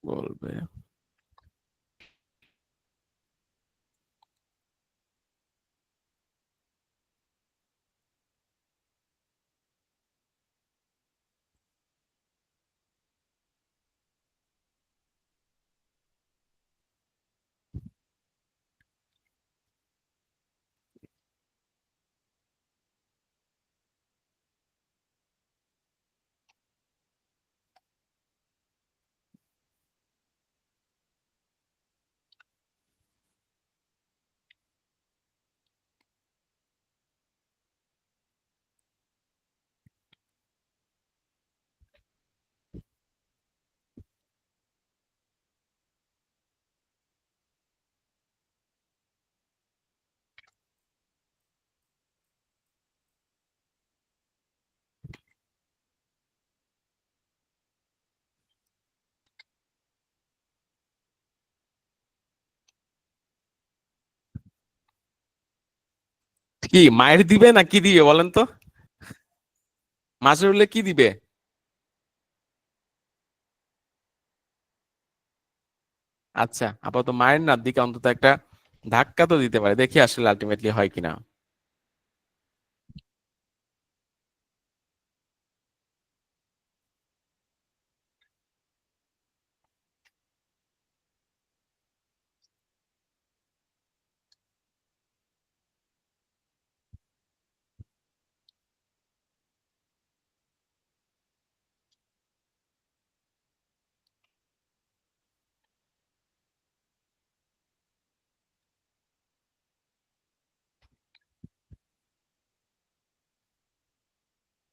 বলবে কি মায়ের দিবে না কি দিবে বলেন তো? মাসরুলে কি দিবে? আচ্ছা, আপাতত মায়ের না দিকে অন্তত একটা ধাক্কা তো দিতে পারে, দেখি আসলে আলটিমেটলি হয় কিনা।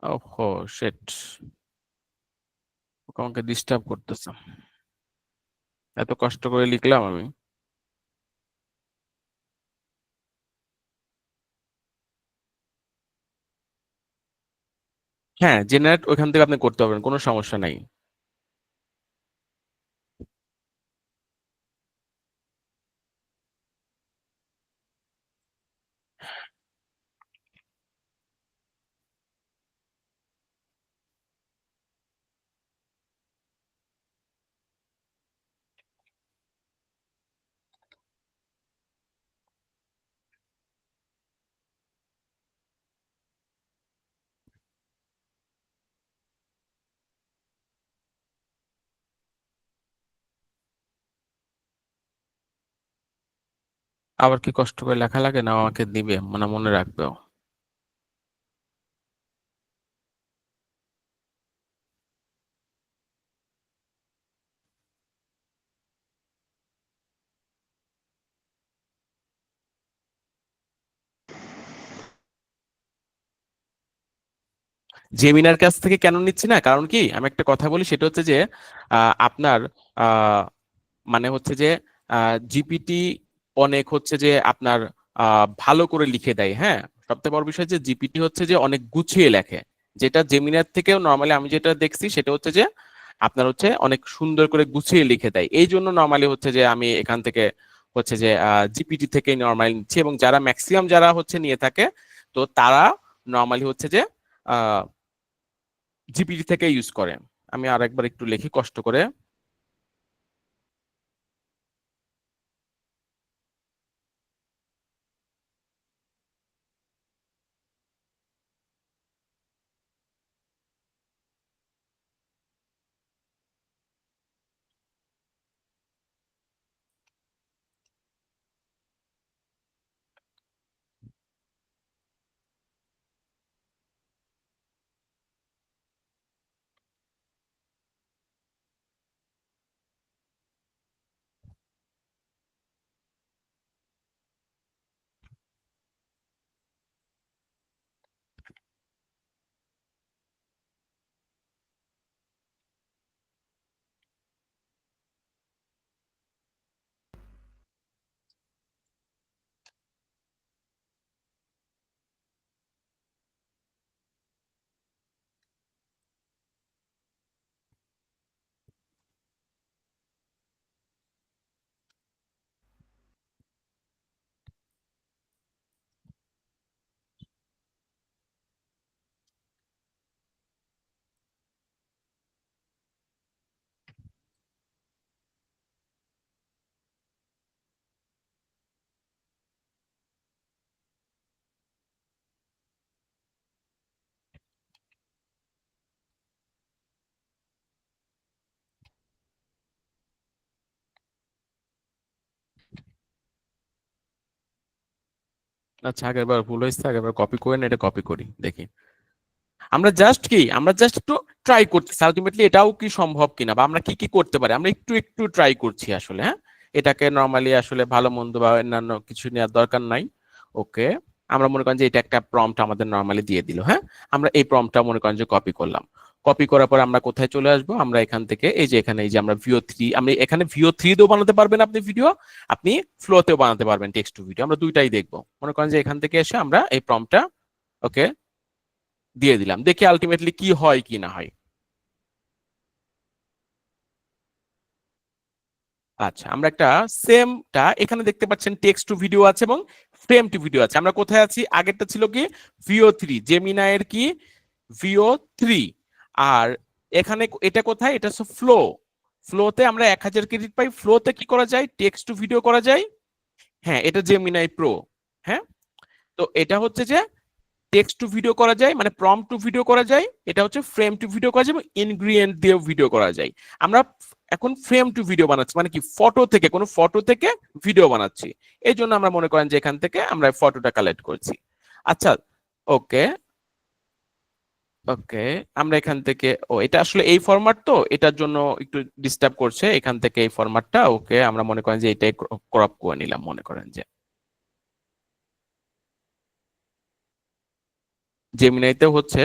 ওহো শিট, আমাকে ডিস্টার্ব করতেছে। এত কষ্ট করে লিখলাম আমি। হ্যাঁ, জেনারেট ওইখান থেকে আপনি করতে পারবেন, কোনো সমস্যা নাই। আবার কি কষ্ট করে লেখা লাগে না আমাকে দিবে, মানে মনে রাখবেও? জেমিনার কাছ থেকে কেন নিচ্ছি না, কারণ কি আমি একটা কথা বলি, সেটা হচ্ছে যে আপনার আহ, মানে হচ্ছে যে জিপিটি অনেক হচ্ছে যে আপনার ভালো করে লিখে দেয়। হ্যাঁ, সবথেকে বড় বিষয় যে জিপিটি হচ্ছে যে অনেক গুছিয়ে লেখে, যেটা জেমিনার থেকেও নর্মালি আমি যেটা দেখছি সেটা হচ্ছে যে আপনার হচ্ছে অনেক সুন্দর করে গুছিয়ে লিখে দেয়। এই জন্য নর্মালি হচ্ছে যে আমি এখান থেকে হচ্ছে যে জিপিটি থেকে নর্মালি নিচ্ছি, এবং যারা ম্যাক্সিমাম যারা হচ্ছে নিয়ে থাকে, তো তারা নর্মালি হচ্ছে যে জিপিটি থেকে ইউজ করে। আমি আরেকবার একটু লিখি কষ্ট করে। আচ্ছা, আগেরবার ভুল হয়েছে, আগেরবার কপি করে না, এটা কপি করি দেখি। আমরা জাস্ট কি, আমরা জাস্ট একটু ট্রাই করতেছি আলটিমেটলি এটাও কি সম্ভব কিনা, বা আমরা কি কি করতে পারি, আমরা একটু একটু ট্রাই করছি আসলে। হ্যাঁ, এটাকে নর্মালি আসলে ভালো মন্দ বা অন্যান্য কিছু নেওয়ার দরকার নাই। ওকে, আমরা মনে করেন যে এটা একটা প্রম্পট আমাদের নর্মালি দিয়ে দিল। হ্যাঁ, আমরা এই প্রম্পটটা মনে করেন যে কপি করলাম। কপি করার পর আমরা কোথায় চলে আসবো, আমরা এখান থেকে এই যে এখানে এই যে আমরা VO3, আমরা এখানে VO3 দিয়েও বানাতে পারবেন আপনি ভিডিও, আপনি ফ্লোতেও বানাতে পারবেন টেক্সট টু ভিডিও, আমরা দুইটাই দেখবো। মনে করেন যে এখান থেকে এসে আমরা এই প্রম্পটটা ওকে দিয়ে দিলাম, দেখি আলটিমেটলি কি হয় কি না হয়। আচ্ছা, আমরা একটা সেমটা এখানে দেখতে পাচ্ছেন টেক্সট টু ভিডিও আছে এবং ফ্রেম টু ভিডিও আছে। আমরা কোথায় আছি? আগেরটা ছিল কি VO3, জেমিনাইয়ের কি VO3। আর এখানে এটা কোথায়? এটা হচ্ছে ফ্লো। ফ্লোতে আমরা 1000 ক্রেডিট পাই। ফ্লোতে কি করা যায়? টেক্সট টু ভিডিও করা যায়। হ্যাঁ, এটা জেমিনাই প্রো। হ্যাঁ, তো এটা হচ্ছে যে টেক্সট টু ভিডিও করা যায়, মানে প্রম্পট টু ভিডিও করা যায়। এটা হচ্ছে ফ্রেম টু ভিডিও করা যায় এবং ইনগ্রিডিয়েন্ট দিয়ে ভিডিও করা যায়। আমরা এখন ফ্রেম টু ভিডিও বানাচ্ছি, মানে কি ফটো থেকে, কোনো ফটো থেকে ভিডিও বানাচ্ছি। এই জন্য আমরা মনে করেন যে এখান থেকে আমরা ফটোটা কালেক্ট করছি। আচ্ছা, ওকে ওকে, আমরা এখান থেকে, ও এটা আসলে এই ফরম্যাট, তো এটার জন্য একটু ডিস্টার্ব করছে এখান থেকে এই ফরম্যাটটা। ওকে, আমরা মনে করেন যে এটাই ক্রপ করে নিলাম, মনে করেন যে জেমিনাইতে হচ্ছে।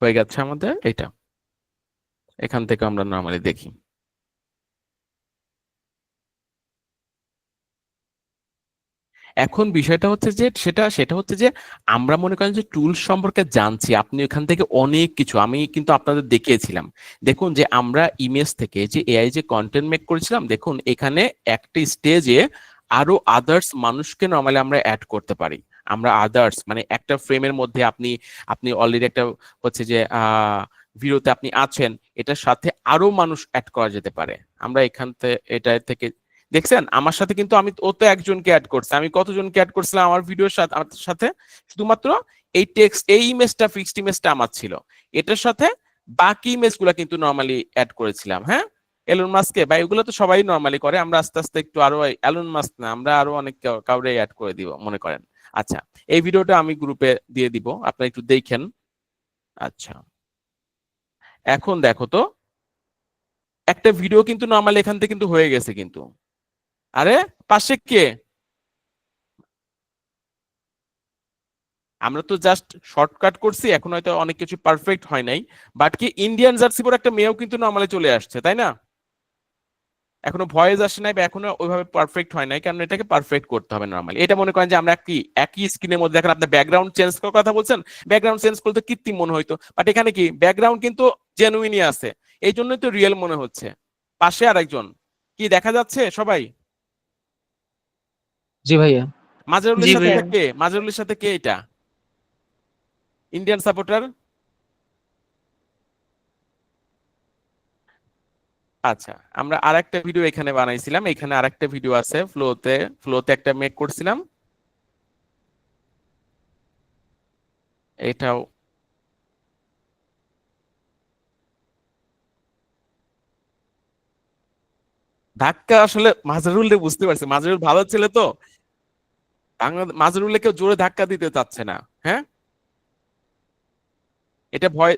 হয়ে গেছে আমাদের এটা। এখান থেকে আমরা নর্মালি দেখি। এখন বিষয়টা হচ্ছে যে সেটা হচ্ছে যে আমরা মনে করেন যে টুলস সম্পর্কে জানছি, আপনি এখান থেকে অনেক কিছু, আমি কিন্তু আপনাদের দেখিয়েছিলাম। দেখুন যে আমরা ইমেজ থেকে যে এআই যে কন্টেন্ট মেক করেছিলাম, দেখুন এখানে একটা স্টেজে আরো আদার্স মানুষকে নরমালি আমরা অ্যাড করতে পারি। আমরা আদার্স মানে একটা ফ্রেমের মধ্যে আপনি আপনি অলরেডি একটা হচ্ছে যে ভিডিওতে আপনি আছেন, এটার সাথে আরো মানুষ অ্যাড করা যেতে পারে। আমরা এখান থেকে এটা থেকে দেখছেন আমার সাথে, কিন্তু আমি ও তো একজনকে অ্যাড করছি, আমি কতজনকে অ্যাড করছিলাম আমার ভিডিওর সাথে, আমার সাথে শুধুমাত্র এই টেক্সট, এই ইমেজটা, ফিক্সড ইমেজটা আমার ছিল। এটার সাথে বাকি ইমেজগুলো কিন্তু নরমালি অ্যাড করেছিলাম। হ্যাঁ, এলন মাস্কে বা এগুলো তো সবাই নরমালি করে, আমরা আস্তে আস্তে একটু আরো, এলন মাস্ক না, আমরা আরো অনেক কাউরে অ্যাড করে দিব মনে করেন। আচ্ছা, এই ভিডিওটা আমি গ্রুপে দিয়ে দিব, আপনারা একটু দেখেন। আচ্ছা, এখন দেখো তো একটা ভিডিও কিন্তু নরমালি এখান থেকে কিন্তু হয়ে গেছে কিন্তু। আরে পাশে কে? আমরা তো জাস্ট শর্টকাট করছি, এখন হয়তো অনেক কিছু পারফেক্ট হয় নাই, বাট কি ইন্ডিয়ান জার্সি পরে একটা মেয়েও কিন্তু নরমালি চলে আসছে, তাই না? এখনো ভয়েস আসে নাই বা এখনো ওইভাবে পারফেক্ট হয় নাই, কারণ এটাকে পারফেক্ট করতে হবে নরমালি। এটা মনে করেন যে আমরা কি একই স্ক্রিনের মধ্যে দেখেন, আপনি ব্যাকগ্রাউন্ড চেঞ্জ করার কথা বলছেন, ব্যাকগ্রাউন্ড চেঞ্জ করতে কৃত্রিম মনে হইতো, বাট এখানে কি ব্যাকগ্রাউন্ড কিন্তু জেনুইনই আছে, এই জন্যই তো রিয়েল মনে হচ্ছে। পাশে আর একজন কি দেখা যাচ্ছে সবাই? জি ভাইয়া। মাজহারুলের জি সাথে ভাইয়া। এটা কে? মাজহারুলের সাথে কে এটা? Indian supporter. আচ্ছা, আমরা আরেকটা ভিডিও এখানে বানাইছিলাম, এখানে আরেকটা ভিডিও আছে ফ্লোতে, ফ্লোতে একটা মেক করছিলাম, এটাও। ধাক্কা আসলে মাজহারুল বুঝতে পারছি, মাজহারুল ভালো ছেলে তো, মাজহারুলকে কেউ জোরে ধাক্কা দিতে চাচ্ছে না। হ্যাঁ, এটা ভয়,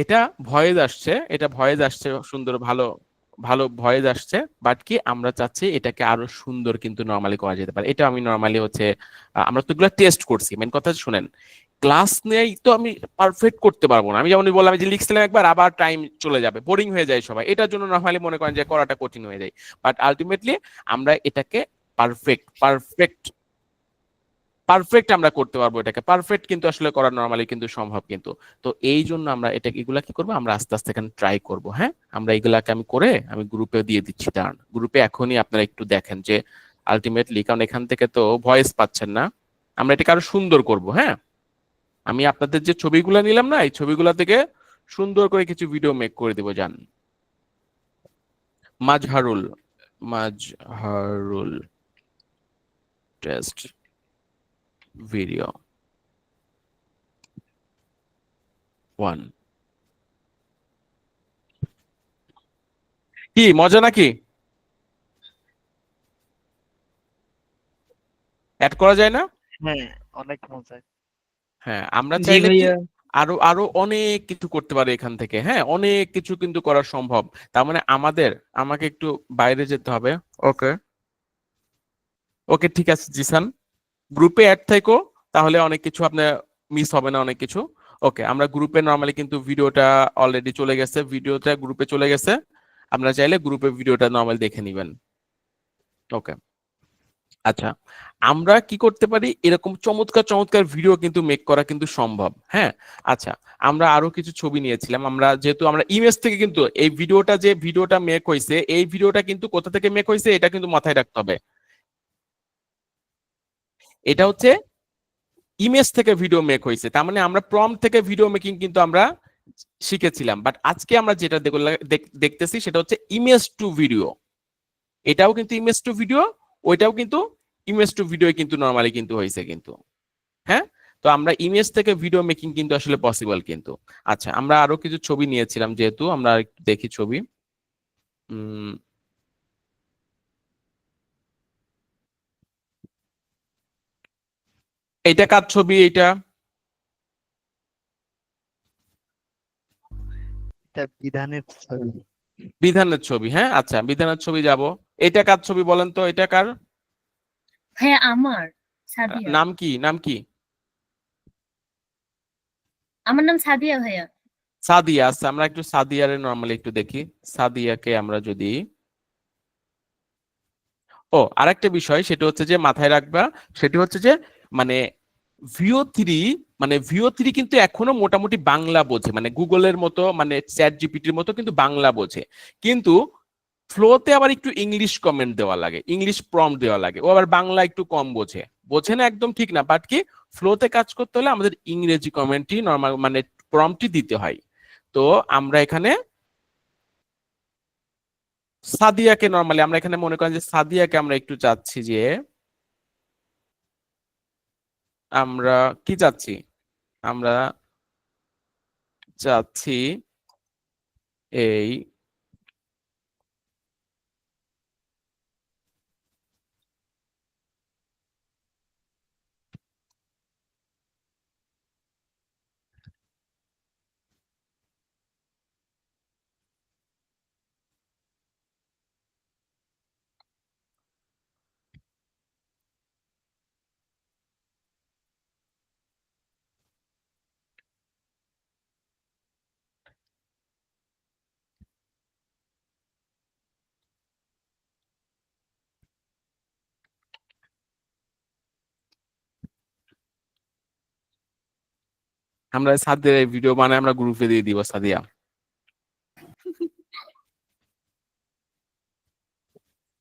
এটা ভয়েস আসছে, এটা ভয়েস আসছে সুন্দর, ভালো ভালো ভয়েস আসছে, বাট কি আমরা চাচ্ছি এটাকে আরো সুন্দর কিন্তু নরমালি করা যেতে পারে। এটা আমি নরমালি হচ্ছে আমরা তো এগুলো টেস্ট করছি। মেন কথা শুনেন, ক্লাস নেই তো আমি পারফেক্ট করতে পারবো না। আমি যেমন বললাম যে লিখছিলাম একবার, আবার টাইম চলে যাবে, বোরিং হয়ে যায় সবাই, এটার জন্য নরমালি মনে করেন যে করাটা কঠিন হয়ে যায়। বাট আলটিমেটলি আমরা এটাকে পারফেক্ট পারফেক্ট পারফেক্ট আমরা করতে পারবো, এটাকে পারফেক্ট কিন্তু আসলে করা নরমালি কিন্তু সম্ভব কিন্তু। তো এই জন্য আমরা এটা এগুলা কি করবো, আমরা আস্তে আস্তে এখানে ট্রাই করবো। হ্যাঁ, আমরা এগুলাকে আমি করে আমি গ্রুপে দিয়ে দিচ্ছি, দাঁড়ান গ্রুপে এখনই আপনারা একটু দেখেন যে আলটিমেটলি, কারণ এখান থেকে তো ভয়েস পাচ্ছেন না, আমরা এটাকে আরো সুন্দর করব। হ্যাঁ, আমি আপনাদের যে ছবিগুলো নিলাম না, এই ছবিগুলা থেকে সুন্দর করে কিছু ভিডিও মেক করে দিব। যান, মাজহারুল, মাজহারুল টেস্ট ভিডিও 1। কি মজা নাকি? অ্যাড করা যায় না? হ্যাঁ, অনেক মজা। হ্যাঁ, আমরা জি চাইলে কি ভাইয়া। আরো আরো অনেক কিছু করতে পারি এখান থেকে। হ্যাঁ, অনেক কিছু কিন্তু করা সম্ভব। তার মানে আমাকে একটু বাইরে যেতে হবে। ওকে ওকে, ঠিক আছে জিসান, গ্রুপে অ্যাড থেকো, তাহলে অনেক কিছু আপনার মিস হবে না, অনেক কিছু। ওকে, আমরা গ্রুপে নরমালি কিন্তু ভিডিওটা অলরেডি চলে গেছে, ভিডিওটা গ্রুপে চলে গেছে, আপনারা চাইলে গ্রুপে ভিডিওটা নরমালি দেখে নেবেন। ওকে, আচ্ছা, আমরা কি করতে পারি, এরকম চমৎকার চমৎকার ভিডিও কিন্তু মেক করা কিন্তু সম্ভব। হ্যাঁ, আচ্ছা, আমরা আরো কিছু ছবি নিয়েছিলাম। আমরা যেহেতু আমরা ইমেজ থেকে কিন্তু এই ভিডিওটা, যে ভিডিওটা মেক হয়েছে, এই ভিডিওটা কিন্তু কোথা থেকে মেক হয়েছে এটা কিন্তু মাথায় রাখতে হবে। এটা হচ্ছে ইমেজ থেকে ভিডিও মেক হয়েছে, তার মানে আমরা প্রম্পট থেকে ভিডিও মেকিং কিন্তু আমরা শিখেছিলাম। বাট আজকে আমরা যেটা দেখতেছি সেটা হচ্ছে ইমেজ টু ভিডিও। এটাও কিন্তু ইমেজ টু ভিডিও, ওইটাও কিন্তু ইমেজ টু ভিডিও কিন্তু নরমালি কিন্তু হয়েছে কিন্তু। হ্যাঁ, তো আমরা ইমেজ থেকে ভিডিও মেকিং কিন্তু আসলে পসিবল কিন্তু। আচ্ছা, আমরা আরো কিছু ছবি নিয়েছিলাম, যেহেতু আমরা একটু দেখি ছবি। উম এইটা কার ছবি? এইটা এটা বিধানের ছবি। বিধানের ছবি। হ্যাঁ, আচ্ছা, বিধানের ছবি যাব। এটা কার ছবি বলেন তো? এটা কার? হ্যাঁ আমার সাদিয়া। নাম কি? নাম কি? আমার নাম সাদিয়া ভাইয়া। সাদিয়া। আচ্ছা, আমরা একটু সাদিয়ারে নরমালি একটু দেখি। সাদিয়াকে আমরা যদি, ও আরেকটা বিষয় সেটা হচ্ছে যে মাথায় রাখবা, সেটি হচ্ছে যে মানে ভিও 3, মানে ভিও 3 কিন্তু এখনো মোটামুটি বাংলা বোঝে, মানে গুগলের মতো, মানে চ্যাট জিপিটির মতো কিন্তু বাংলা বোঝে। কিন্তু ফ্লোতে আবার একটু ইংলিশ কমেন্ট দেওয়া লাগে, ইংলিশ প্রম্পট দেওয়া লাগে। ও আবার বাংলা একটু কম বোঝে। বোঝে না একদম ঠিক না, বাট কি ফ্লোতে কাজ করতে হলে আমাদের ইংরেজি কমেন্টই নর্মাল, মানে প্রম্পটই দিতে হয়। তো আমরা এখানে সাদিয়াকে নরমালি, আমরা এখানে মনে করেন যে সাদিয়াকে আমরা একটু চাচ্ছি যে, আমরা কি চাচ্ছি, আমরা চাচ্ছি এই আমরা সাদিয়ার এই ভিডিও বানায় আমরা গ্রুপে দিয়ে দিব। সাদিয়া,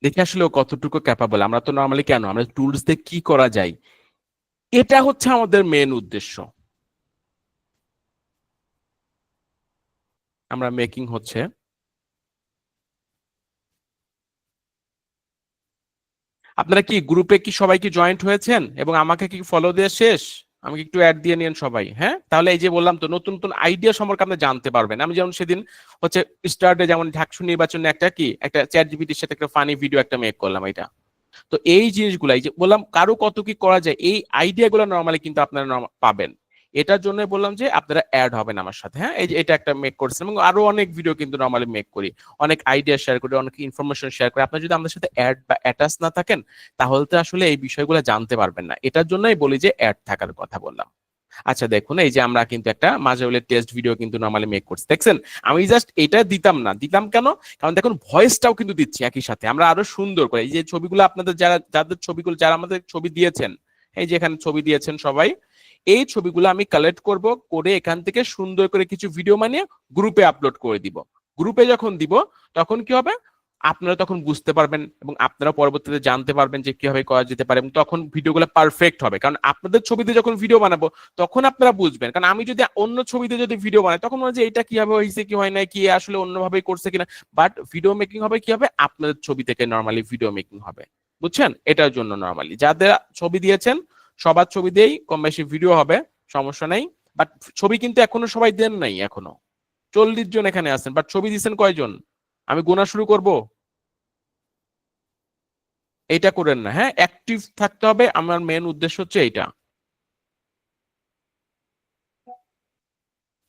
দেখি আসলে ও কতটুকু ক্যাপাবল। আমরা তো নরমালি কেন, আমরা টুলস দিয়ে কি করা যায়, এটা হচ্ছে আমাদের মেন উদ্দেশ্য। আমরা মেকিং হচ্ছে, আপনারা কি গ্রুপে কি সবাই কি জয়েন্ট হয়েছেন এবং আমাকে কি ফলো দেওয়া শেষ? আমাকে একটু অ্যাড দিয়ে নিন সবাই। হ্যাঁ, তাহলে এই যে বললাম তো, নতুন নতুন আইডিয়া সম্পর্কে আপনি জানতে পারবেন। আমি যেমন সেদিন হচ্ছে স্টার্টে যেমন ঢাকসু নির্বাচনে একটা চ্যাট জিপিটির সাথে একটা ফানি ভিডিও একটা মেক করলাম, এটা তো এই জিনিসগুলাই যে বললাম কারো কত কি করা যায়, এই আইডিয়া গুলো নর্মালি কিন্তু আপনারা পাবেন। এটার জন্য বললাম যে আপনারা অ্যাড হবেন আমার সাথে। হ্যাঁ, এই যে এটা একটা মেক করছেন, এবং আরো অনেক ভিডিও কিন্তু নর্মালি মেক করি, অনেক আইডিয়া শেয়ার করি, অনেক ইনফরমেশন শেয়ার করি। আপনারা যদি আমাদের সাথে অ্যাড বা অ্যাটাচ না থাকেন, তাহলে তো আসলে এই বিষয়গুলো জানতে পারবেন না। এটার জন্যই বলি যে অ্যাড থাকার কথা বললাম। আচ্ছা দেখুন, এই যে আমরা কিন্তু একটা মাঝাউলের টেস্ট ভিডিও কিন্তু নরমালি মেক করছি, দেখছেন? আমি জাস্ট এটা দিতাম না, দিতাম কেন, কারণ দেখুন ভয়েসটাও কিন্তু দিচ্ছি একই সাথে। আমরা আরো সুন্দর করে এই যে ছবিগুলো আপনাদের, যাদের ছবিগুলো, যারা আমাদের ছবি দিয়েছেন, এই যে এখানে ছবি দিয়েছেন সবাই, এই ছবিগুলো আমি কালেক্ট করব, করে এখান থেকে সুন্দর করে কিছু ভিডিও বানিয়ে গ্রুপে আপলোড করে দিব। গ্রুপে যখন দিব তখন কি হবে, আপনারা তখন বুঝতে পারবেন এবং আপনারা পরবর্তীতে জানতে পারবেন যে কিভাবে করা যেতে পারে, এবং তখন ভিডিওগুলো পারফেক্ট হবে। কারণ আপনাদের ছবিতে যখন ভিডিও বানাবো তখন আপনারা বুঝবেন। কারণ আমি যদি অন্য ছবিতে যদি ভিডিও বানাই, তখন মনে হয় যে এটা কিভাবে হয়েছে, কি হয় না, কি আসলে অন্যভাবে করছে কিনা। বাট ভিডিও মেকিং হবে কি হবে, আপনাদের ছবি থেকে নর্মালি ভিডিও মেকিং হবে, বুঝছেন? এটার জন্য নর্মালি যাদের ছবি দিয়েছেন সবার ছবি দিয়েই কম বেশি ভিডিও হবে, সমস্যা নেই। বাট ছবি কিন্তু এখনো সবাই দেন নাই, এখনো 40 জন এখানে আছেন, বাট ছবি দিচ্ছেন কয়জন? আমি গোনা শুরু করব? এটা করেন না। হ্যাঁ, অ্যাক্টিভ থাকতে হবে, আমার মেন উদ্দেশ্য হচ্ছে এইটা।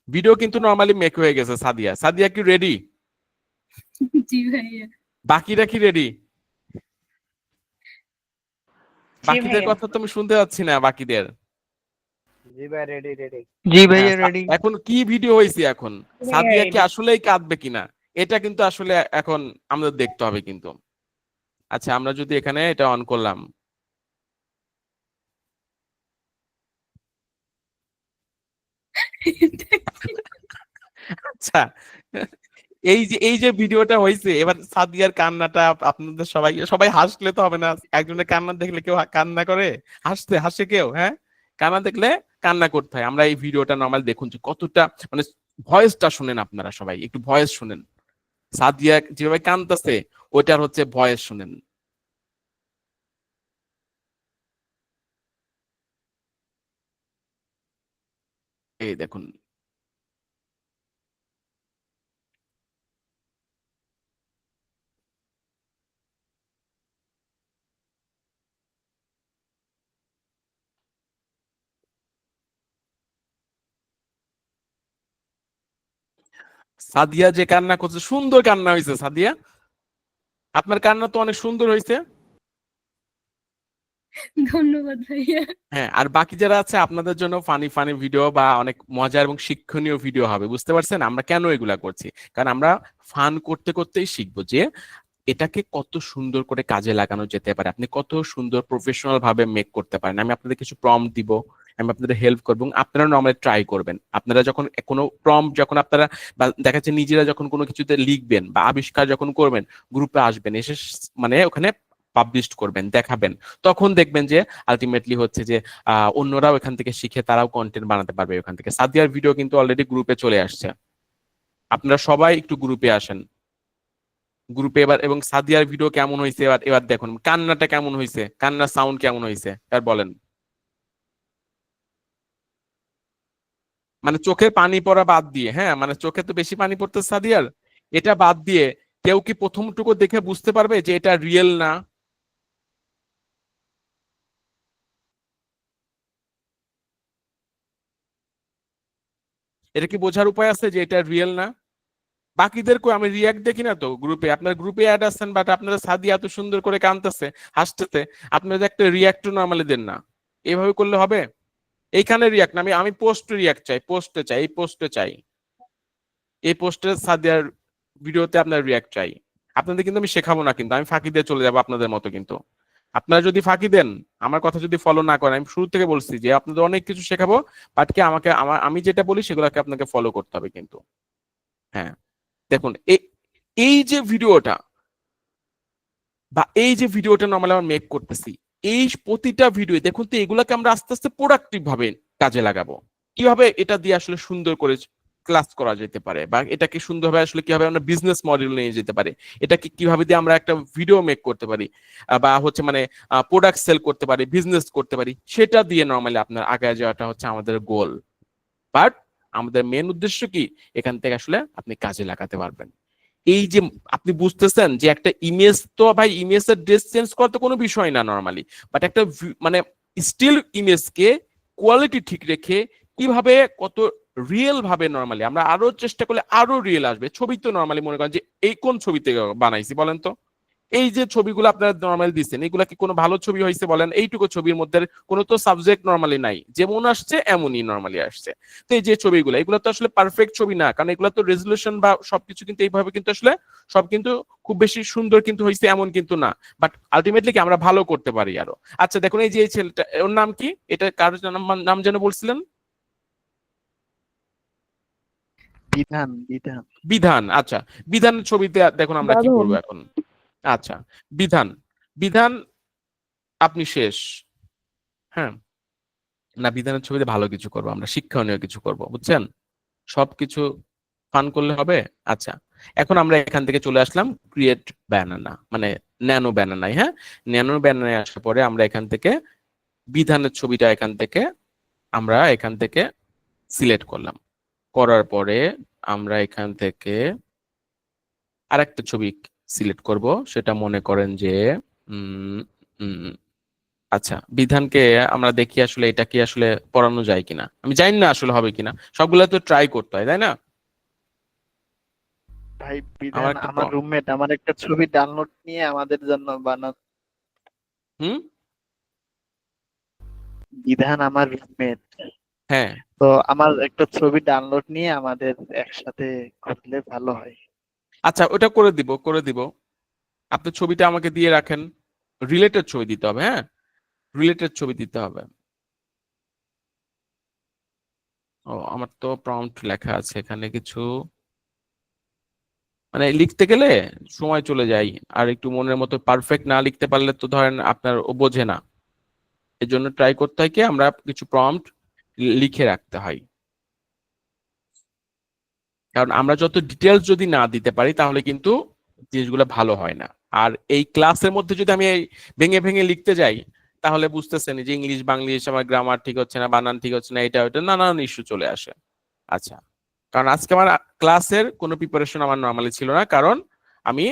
ভিডিও কিন্তু নরমালি মেক হয়ে গেছে। সাদিয়া, সাদিয়া কি রেডি? জি ভাইয়া। বাকিরা কি রেডি? জি বাকিদের ভাইয়া। কথা তুমি শুনতে পাচ্ছি না, বাকিদের। জি ভাই, রেডি রেডি। জি হ্যাঁ, ভাইয়া রেডি। এখন কি ভিডিও হয়েছে এখন? ভাইয়া সাদিয়া কি ready। আসলেই কাঁদবে কিনা, এটা কিন্তু আসলে এখন আমাদের দেখতে হবে কিন্তু। আচ্ছা, আমরা যদি এখানে এটা অন করলাম, আচ্ছা, এই যে ভিডিওটা হয়েছে, এবার সাদিয়ার কান্নাটা আপনাদের সবাই সবাই হাসলে তো হবে না। একজনের কান্না দেখলে কেউ কান্না করে? হাসে কেউ? হ্যাঁ, কান্না দেখলে কান্না করতে হয়। আমরা এই ভিডিওটা নর্মাল দেখুন যে কতটা মানে ভয়েসটা শুনেন, আপনারা সবাই একটু ভয়েস শুনেন। সাদিয়া যেভাবে কান্দতেছে ওইটার হচ্ছে ভয়েস শুনেন। এই দেখুন, সাদিয়া যে কান্না করছে, সুন্দর কান্না হয়েছে। সাদিয়া, আপনার কান্না তো অনেক সুন্দর হয়েছে। ধন্যবাদ ভাইয়া। হ্যাঁ, আর বাকি যারা আছে আপনাদের জন্য ফানি ফানি ভিডিও বা অনেক মজার এবং শিক্ষণীয় ভিডিও হবে। বুঝতে পারছেন আমরা কেন এগুলা করছি? কারণ আমরা ফান করতে করতেই শিখবো যে এটাকে কত সুন্দর করে কাজে লাগানো যেতে পারে, আপনি কত সুন্দর প্রফেশনাল ভাবে মেক করতে পারেন। আমি আপনাদের কিছু প্রম্পট দিব, আমি আপনাদের হেল্প করবো এবং আপনারা নর্মালি ট্রাই করবেন। আপনারা যখন কোনো প্রম্পট যখন আপনারা বা দেখা যাচ্ছে নিজেরা যখন কোনো কিছুতে লিখবেন বা আবিষ্কার যখন করবেন, গ্রুপে আসবেন, এসে মানে ওখানে পাবলিশ করবেন, দেখাবেন, তখন দেখবেন যে আলটিমেটলি হচ্ছে যে অন্যরাও এখান থেকে শিখে তারাও কন্টেন্ট বানাতে পারবে ওখান থেকে। সাদিয়ার ভিডিও কিন্তু অলরেডি গ্রুপে চলে আসছে, আপনারা সবাই একটু গ্রুপে আসেন। গ্রুপে এবার, এবং সাদিয়ার ভিডিও কেমন হয়েছে এবার এবার দেখুন, কান্নাটা কেমন হয়েছে, কান্নার সাউন্ড কেমন হয়েছে আর বলেন। মানে চোখের পানি পড়া বাদ দিয়ে, হ্যাঁ মানে চোখে তো বেশি পানি পড়তেছে সাদিয়ার, এটা বাদ দিয়ে কেউ কি প্রথমটুকু দেখে বুঝতে পারবে যে এটা রিয়েল না? এটা কি বোঝার উপায় আছে যে এটা রিয়েল না? বাকিদেরকে আমি রিয়াক্ট দেখি না তো গ্রুপে, আপনার গ্রুপে অ্যাড আছেন বাট আপনারা সাদিয়া এত সুন্দর করে কাঁদতেছে হাসতেছে, আপনারা একটা রিয়াক্ট নরমালি দেন না। এইভাবে করলে হবে? এইখানে রিয়াক্ট না, আমি আমি পোস্ট রিয়াক্ট চাই, পোস্টে চাই, এই পোস্টে চাই, এই পোস্টে সাদিয়ার ভিডিওতে আপনার রিয়াক্ট চাই। আপনাদের কিন্তু আমি শেখাবো না, কিন্তু আমি ফাঁকি দিয়ে চলে যাবো আপনাদের মতো। কিন্তু আপনারা যদি ফাঁকি দেন, আমার কথা যদি ফলো না করেন, আমি শুরু থেকে বলছি যে আপনাদের অনেক কিছু শেখাবো, বাট কি আমাকে আমি যেটা বলি সেগুলোকে আপনাকে ফলো করতে হবে কিন্তু। হ্যাঁ, দেখুন এই যে ভিডিওটা বা এই যে ভিডিওটা নর্মালি আমরা মেক করতেছি, এই প্রতিটা ভিডিও দেখুন তো, এগুলাকে আমরা আস্তে আস্তে প্রোডাক্টিভ ভাবে কাজে লাগাবো। কিভাবে এটা দিয়ে আসলে সুন্দর করে ক্লাস করা যেতে পারে, বা এটাকে সুন্দরভাবে আসলে কিভাবে আমরা বিজনেস মডেল নিয়ে যেতে পারি, এটাকে কিভাবে দিয়ে আমরা একটা ভিডিও মেক করতে পারি, বা হচ্ছে মানে প্রোডাক্ট সেল করতে পারি, বিজনেস করতে পারি, সেটা দিয়ে নর্মালি আপনার আগে যাওয়াটা হচ্ছে আমাদের গোল। বাট আমাদের মেন উদ্দেশ্য কি, এখান থেকে আসলে আপনি কাজে লাগাতে পারবেন। এই যে আপনি বুঝতেছেন যে একটা ইমেজ তো ভাই, ইমেজের ড্রেস চেঞ্জ করা তো কোনো বিষয় না নরমালি, বাট একটা মানে স্টিল ইমেজকে কোয়ালিটি ঠিক রেখে কিভাবে কত রিয়েল ভাবে নরমালি আমরা আরো চেষ্টা করলে আরো রিয়েল আসবে। ছবি তো নরমালি মনে করেন যে এই কোন ছবি থেকে বানাইছি বলেন তো? এই যে ছবিগুলো আপনারা নরমালি দিচ্ছেন, এগুলা কি কোনো ভালো ছবি হয়েছে বলেন? এইটুকু ছবির মধ্যে কোনো তো সাবজেক্ট নরমালি নাই, যেমন আসছে এমনই নরমালি আসছে। তো এই যে ছবিগুলো, এগুলো তো আসলে পারফেক্ট ছবি না, কারণ এগুলো তো রেজলিউশন বা সবকিছু কিন্তু এইভাবে কিন্তু আসলে সব কিন্তু খুব বেশি সুন্দর কিন্তু হয়েছে এমন কিন্তু না। বাট আলটিমেটলি কি আমরা ভালো করতে পারি আরো। আচ্ছা দেখুন, এই যে এই ছেলেটা, ওর নাম কি, এটা কার নাম নাম যেন বলছিলেন? বিধান বিধান। বিধান। আচ্ছা, বিধানের ছবিতে দেখুন আমরা কি দারুণ। করবো এখন। আচ্ছা, বিধান, বিধান আপনি শেষ। হ্যাঁ, না বিধানের ছবিতে ভালো কিছু করবো আমরা, শিক্ষণীয় কিছু করব, বুঝছেন? সবকিছু ফান করলে হবে। আচ্ছা, এখন আমরা এখান থেকে চলে আসলাম ক্রিয়েট ব্যানানা, মানে ন্যানো ব্যানানায়। হ্যাঁ, ন্যানো ব্যানানায় আসার পরে আমরা এখান থেকে বিধানের ছবিটা এখান থেকে সিলেক্ট করলাম। করার পরে আমরা এখান থেকে আরেকটা ছবি সিলেক্ট করব, সেটা মনে করেন যে উম উম, আচ্ছা, বিধানকে আমরা দেখি আসলে এটা কি আসলে পড়ানো যায় কিনা, আমি জানি না আসলে হবে কিনা, সবগুলা তো ট্রাই করতে হয় তাই না? ভাই আমার বিধান একটা আমার রুমমেট, আমার একটা ছবি ডাউনলোড নিয়ে আমাদের জন্য বানান। হুম, বিধান আমার রুমমেট, হ্যাঁ, তো আমার একটা ছবি ডাউনলোড নিয়ে আমাদের একসাথে করলে ভালো হয়। আচ্ছা ওটা করে দিব, করে দিব। আপনি ছবিটা আমাকে দিয়ে রাখেন, রিলেটেড ছবি দিতে হবে। হ্যাঁ, রিলেটেড ছবি দিতে হবে। ও আমার তো প্রম্পট লেখা আছে এখানে কিছু, মানে লিখতে গেলে সময় চলে যায়, আর একটু মনের মতো পারফেক্ট না লিখতে পারলে তো ধরেন আপনার ও বোঝে না। এর জন্য ট্রাই করতে হয় কি আমরা কিছু প্রম্পট লিখে রাখতে হয়, কারণ আমরা যত ডিটেলস যদি না দিতে পারি তাহলে কিন্তু জিনিসগুলো ভালো হয় না। আর এই ক্লাসের মধ্যে যদি আমি এই ভেঙে ভেঙে লিখতে যাই তাহলে বুঝতেছেন যে ইংলিশ বাংলিশ আমার গ্রামার ঠিক হচ্ছে না, বানান ঠিক হচ্ছে না, এটা ওইটা নানান ইস্যু চলে আসে। আচ্ছা, কারণ আজকে আমার ক্লাসের কোনো প্রিপারেশন আমার নর্মালি ছিল না, কারণ আমি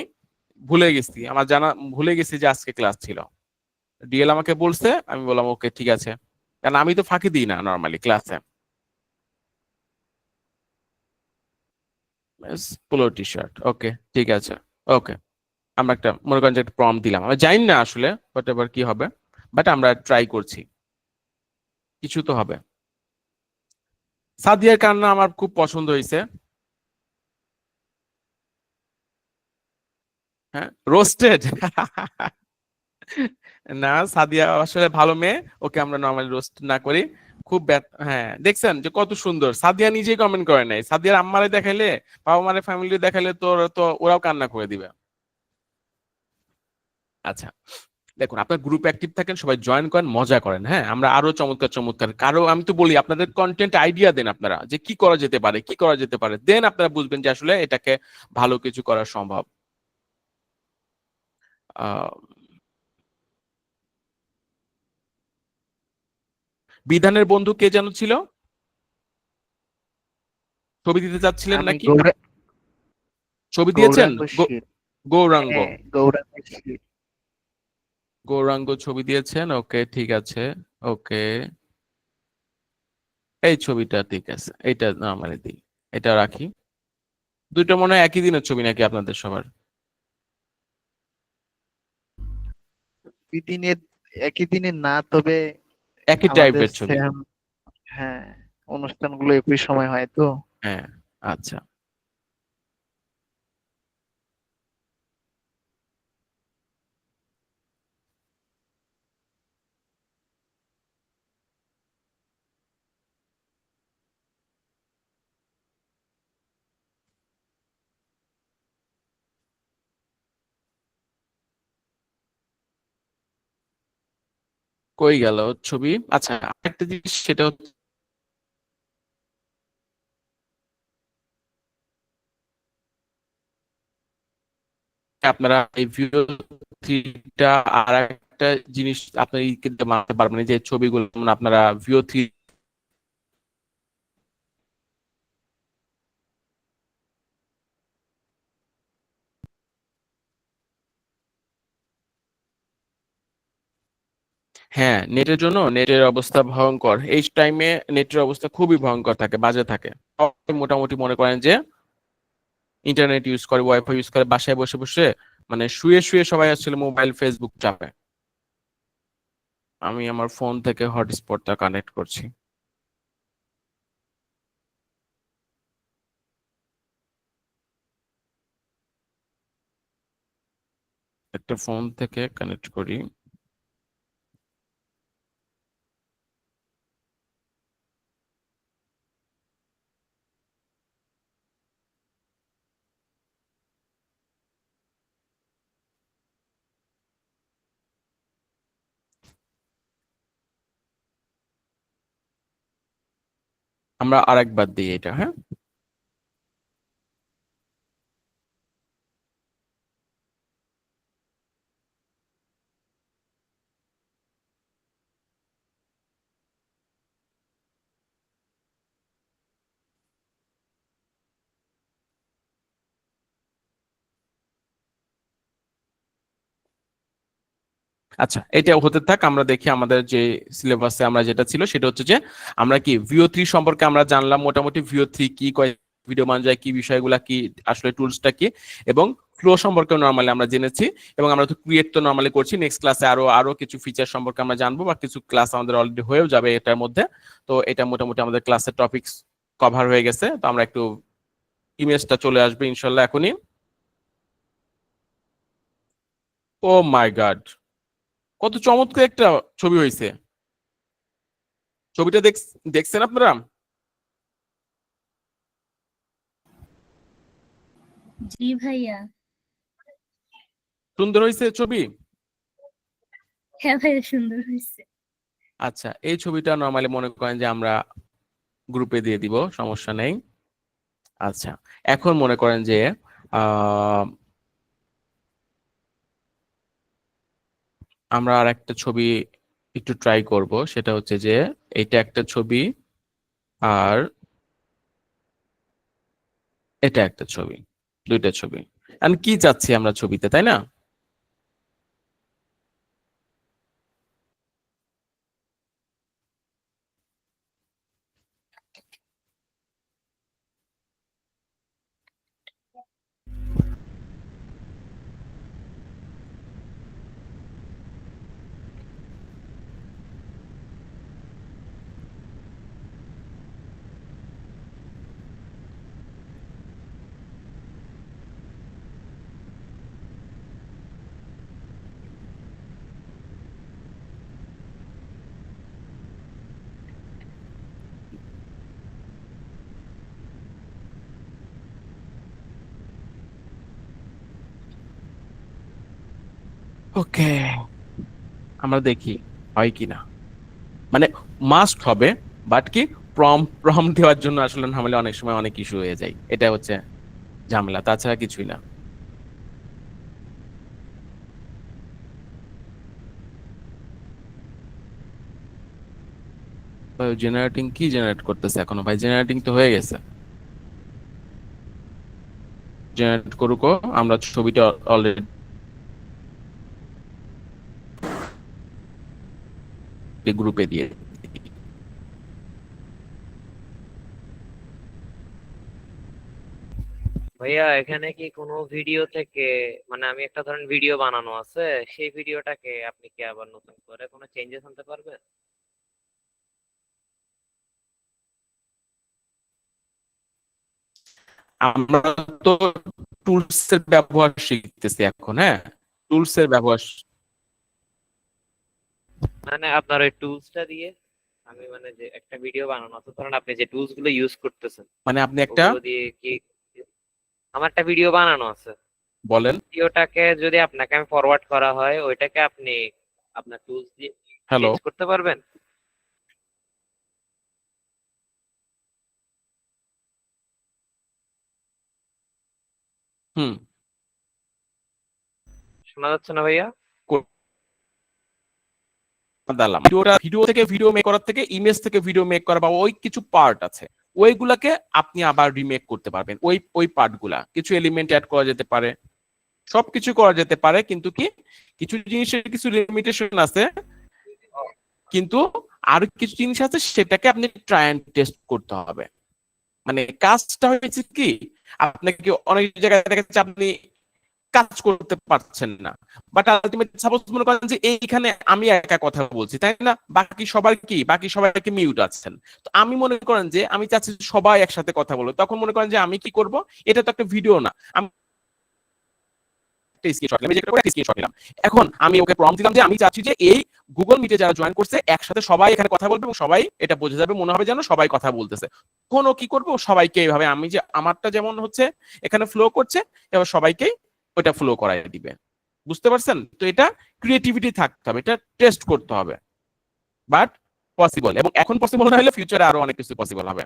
ভুলে গেছি, আমার জানা ভুলে গেছি যে আজকে ক্লাস ছিল। ডিএল আমাকে বলছে, আমি বললাম ওকে ঠিক আছে, কারণ আমি তো ফাঁকি দিই না নর্মালি ক্লাসে। পোলো টি শার্ট, ওকে ঠিক আছে। ওকে, আমরা একটা মনে করেন যে একটা প্রম্পট দিলাম, আমি জানি না আসলে বাট এবার কি হবে, বাট আমরা ট্রাই করছি, কিছু তো হবে। সাদিয়ার কান্না আমার খুব পছন্দ হয়েছে। হ্যাঁ, রোস্টেড। না, সাদিয়া আসলে ভালো মেয়ে, ওকে আমরা নর্মালি রোস্ট না করি। খুব হ্যাঁ, দেখছেন যে কত সুন্দর, সাদিয়া নিজেই কমেন্ট করে নাই, সাদিয়ার আম্মারে দেখাইলে বাবা মারে ফ্যামিলি দেখাইলে তো তো ওরাও কান্না করে দিবে। আচ্ছা, দেখুন আপনার গ্রুপ অ্যাক্টিভ থাকেন, সবাই জয়েন করেন, মজা করেন। হ্যাঁ, আমরা আরো চমৎকার চমৎকার, কারো আমি তো বলি আপনাদের কন্টেন্ট আইডিয়া দেন আপনারা, যে কি করা যেতে পারে কি করা যেতে পারে, দেন আপনারা বুঝবেন যে আসলে এটাকে ভালো কিছু করা সম্ভব। আহ বিধানের বন্ধু কে যেন ছিল, ছবি দিতে চাচ্ছিলেন আমি নাকি? ছবি দিয়েছেন? গৌরাঙ্গ শীল। গৌরাঙ্গ, হ্যাঁ, গৌরাঙ্গ শীল। গৌরাঙ্গ ছবি দিয়েছেন, ওকে ঠিক আছে। ওকে, এই ছবিটা ঠিক আছে, এইটা না মানে দিই, এটা রাখি। দুইটা মনে হয় একই দিনের ছবি নাকি আপনাদের সবার? দুই দিনের, একই দিনের না, তবে একই আমাদের টাইপের ছবি। সেম। হ্যাঁ, অনুষ্ঠানগুলো একই সময় হয় তো। হ্যাঁ, আচ্ছা, কই গেল ছবি? আচ্ছা, আরেকটা জিনিস সেটা হচ্ছে আপনারা এই ভিডিও থ্রিটা, আর একটা জিনিস আপনার কিন্তু মানতে পারবেন না, যে ছবিগুলো যেমন আপনারা ভিও থ্রি, হ্যাঁ নেটের জন্য নেটের অবস্থা ভয়ঙ্কর, এই টাইমে নেটের অবস্থা খুবই ভয়ঙ্কর থাকে, বাজে থাকে। সবাই মোটামুটি মনে করেন যে ইন্টারনেট ইউজ করে, ওয়াইফাই ইউজ করে, বাসায় বসে বসে মানে শুয়ে শুয়ে সবাই আসলে মোবাইল ফেসবুক চাপে। আমি আমার ফোন থেকে হটস্পটটা কানেক্ট করছি, একটা ফোন থেকে কানেক্ট করি। আমরা আরেকবার দিই এটা, হ্যাঁ। আচ্ছা, এটা হতে থাক, আমরা দেখি আমাদের যে সিলেবাসে আমরা যেটা ছিল সেটা হচ্ছে যে আমরা কি ভিও থ্রি সম্পর্কে আমরা জানলাম মোটামুটি, ভিও থ্রি কি, কয় ভিডিও মান যায়, কি বিষয়গুলা কি, আসলে টুলসটা কি, এবং ফ্লো সম্পর্কে নর্মালি আমরা জেনেছি। এবং আমরা তো ক্রিয়েট তো নর্মালি করছি, নেক্সট ক্লাসে আরো আরো কিছু ফিচার সম্পর্কে আমরা জানবো, বা কিছু ক্লাস আমাদের অলরেডি হয়েও যাবে এটার মধ্যে। তো এটা মোটামুটি আমাদের ক্লাসের টপিকস কভার হয়ে গেছে। তো আমরা একটু ইমেজটা চলে আসবে ইনশাল্লাহ এখনই। ও মাই গড, কত চমৎকার একটা ছবি হয়েছে। ছবিটা দেখছেন আপনারা? জি ভাইয়া। সুন্দর হয়েছে ছবি? হ্যাঁ ভাইয়া, সুন্দর হয়েছে। আচ্ছা, এই ছবিটা নরমালি মনে করেন যে আমরা গ্রুপে দিয়ে দিব, সমস্যা নেই। আচ্ছা, এখন মনে করেন যে আহ আমরা আর একটা ছবি একটু ট্রাই করব, সেটা হচ্ছে যে এটা একটা ছবি আর এটা একটা ছবি, দুইটা ছবি। আর কি চাচ্ছি আমরা ছবিতে, তাই না? ওকে, আমরা দেখি হয় কিনা। মানে মাস্ট হবে, বাট কি প্রম প্রম দেওয়ার জন্য আসলে নাহলে অনেক সময় অনেক ইস্যু হয়ে যায়, এটা হচ্ছে ঝামেলা, তাছাড়া কিছুই না। জেনারেটিং কি জেনারেট করতেছে এখনো? ভাই জেনারেটিং তো হয়ে গেছে, জেনারেট করুক। আমরা ছবিটা অলরেডি গ্রুপে দিয়ে দিই। ভাইয়া এখানে কি কোনো ভিডিও থেকে, মানে আমি একটা ধরেন ভিডিও বানানো আছে, সেই ভিডিওটাকে আপনি কি আবার নতুন করে কোনো চেঞ্জেস আনতে পারবেন? আমরা তো টুলস এর ব্যবহার শিখতেছি এখন, হ্যাঁ, টুলস এর ব্যবহার। মানে আপনার ওই টুলসটা দিয়ে আমি মানে যে একটা ভিডিও বানানো আছে, ধরেন আপনি যে টুলস গুলো ইউজ করতেছেন মানে আপনি একটা ওগুলো দিয়ে কি, আমার একটা ভিডিও বানানো আছে, বলেন। ভিডিওটাকে যদি আপনাকে আমি ফরওয়ার্ড করা হয়, ওইটাকে আপনি আপনার টুলস দিয়ে হ্যালো, চেঞ্জ করতে পারবেন? হুম, শোনা যাচ্ছে না ভাইয়া? দাঁড়ালাম ভিডিওটা, ভিডিও থেকে ভিডিও মেক করার থেকে ইমেজ থেকে ভিডিও মেক করা বা ওই কিছু পার্ট আছে, ওইগুলাকে আপনি আবার রিমেক করতে পারবেন। ওই ওই পার্ট গুলা কিছু এলিমেন্ট অ্যাড করা যেতে পারে, সবকিছু করা যেতে পারে, কিন্তু কি কিছু জিনিসের কিছু লিমিটেশন আছে, কিন্তু আর কিছু জিনিস আছে সেটাকে আপনি ট্রাই এন্ড টেস্ট করতে হবে। মানে কাজটা হয়েছে কি, আপনাকে অনেক জায়গায় দেখা যাচ্ছে আপনি কাজ করতে পারছেন না, বাট আলটিমেট সাপোজ মনে করেন যে এইখানে আমি একা কথা বলছি, তাই না, বাকি সবার কি, বাকি সবাইকে মিউট আছেন। তো আমি মনে করেন যে আমি চাচ্ছি সবাই একসাথে কথা বলো, তখন মনে করেন যে আমি কি করব, এটা তো একটা ভিডিও না, আমি এখন আমি ওকে প্রম্পট দিলাম যে আমি চাচ্ছি যে এই গুগল মিটে যারা জয়েন করছে একসাথে সবাই এখানে কথা বলবে এবং সবাই এটা বোঝা যাবে, মনে হবে যেন সবাই কথা বলতেছে। তখন ও কি করবে, ও সবাইকে এইভাবে আমি যে আমারটা যেমন হচ্ছে এখানে ফ্লো করছে, এবার সবাইকেই ওইটা ফ্লো করাই দিবে। বুঝতে পারছেন? তো এটা ক্রিয়েটিভিটি থাকতে হবে, এটা টেস্ট করতে হবে, বাট পসিবল, এবং এখন পসিবল না হলে ফিউচারে আরো অনেক কিছু পসিবল হবে।